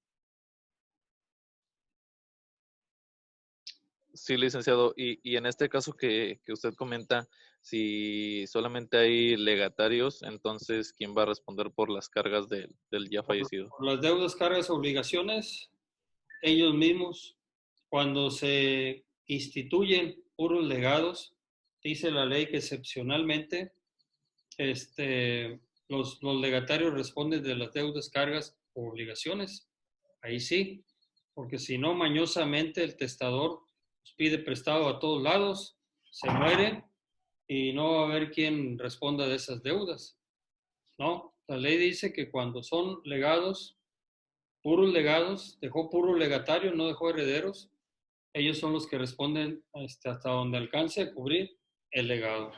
Sí, licenciado. Y en este caso que usted comenta, si solamente hay legatarios, entonces, ¿quién va a responder por las cargas del ya fallecido? Por las deudas, cargas, obligaciones, ellos mismos, cuando se instituyen puros legados, dice la ley que excepcionalmente los legatarios responden de las deudas, cargas o obligaciones. Ahí sí, porque si no, mañosamente el testador pide prestado a todos lados, se muere y no va a haber quien responda de esas deudas. No, la ley dice que cuando son legados, puros legados, dejó puro legatario, no dejó herederos, ellos son los que responden hasta donde alcance a cubrir el legado.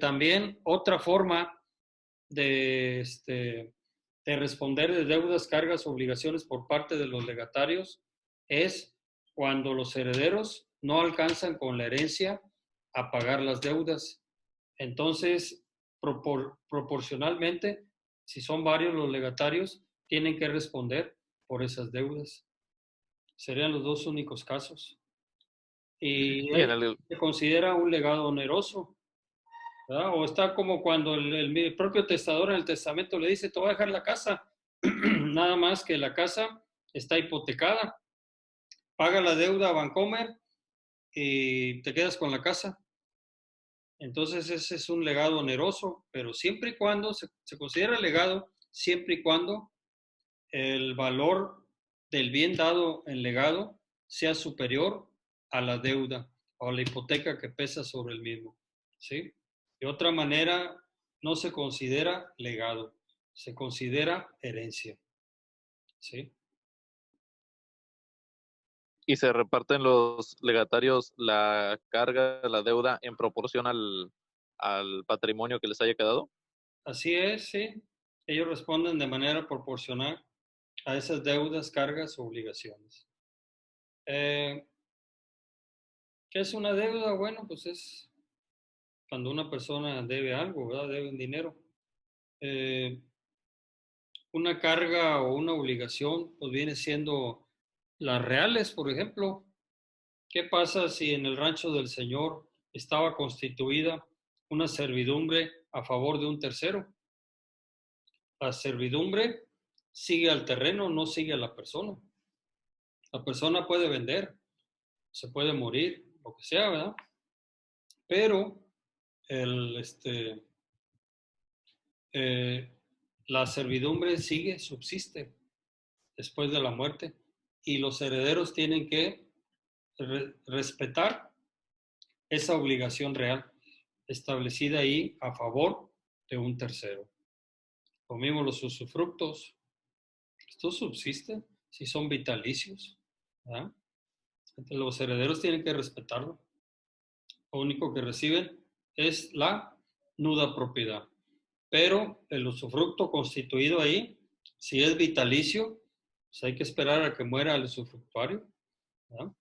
También otra forma de responder de deudas, cargas, obligaciones por parte de los legatarios es cuando los herederos no alcanzan con la herencia a pagar las deudas. Entonces, proporcionalmente, si son varios los legatarios, tienen que responder por esas deudas. Serían los dos únicos casos. Y Y en el, se considera un legado oneroso, ¿verdad? O está como cuando el propio testador en el testamento le dice, te voy a dejar la casa, nada más que la casa está hipotecada, paga la deuda a Bancomer y te quedas con la casa. Entonces ese es un legado oneroso, pero siempre y cuando se considera legado, siempre y cuando el valor del bien dado en legado sea superior a la deuda o a la hipoteca que pesa sobre el mismo, ¿sí? De otra manera, no se considera legado, se considera herencia, ¿sí? y se reparten los legatarios la carga, la deuda en proporción al patrimonio que les haya quedado. Así es, sí. Ellos responden de manera proporcional a esas deudas, cargas o obligaciones. ¿Qué es una deuda? Bueno, pues es cuando una persona debe algo, ¿verdad? Debe un dinero. Una carga o una obligación, pues viene siendo las reales, por ejemplo. ¿Qué pasa si en el rancho del Señor estaba constituida una servidumbre a favor de un tercero? La servidumbre sigue al terreno, no sigue a la persona. La persona puede vender, se puede morir, lo que sea, ¿verdad? Pero el, eh, la servidumbre sigue, subsiste después de la muerte y los herederos tienen que respetar esa obligación real establecida ahí a favor de un tercero. Lo mismo los usufructos, estos subsisten si son vitalicios, ¿verdad? Los herederos tienen que respetarlo. Lo único que reciben es la nuda propiedad. Pero el usufructo constituido ahí, si es vitalicio, pues hay que esperar a que muera el usufructuario, ¿verdad?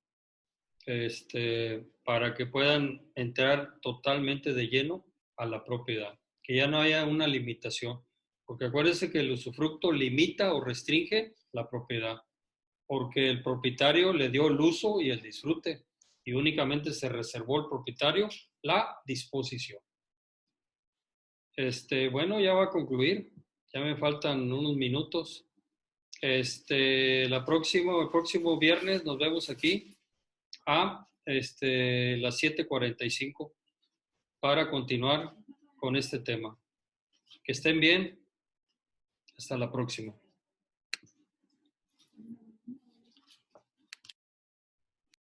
para que puedan entrar totalmente de lleno a la propiedad, que ya no haya una limitación, porque acuérdense que el usufructo limita o restringe la propiedad, porque el propietario le dio el uso y el disfrute, y únicamente se reservó el propietario la disposición. Bueno, ya va a concluir, ya me faltan unos minutos. El próximo viernes nos vemos aquí a las 7:45 para continuar con este tema. Que estén bien. Hasta la próxima.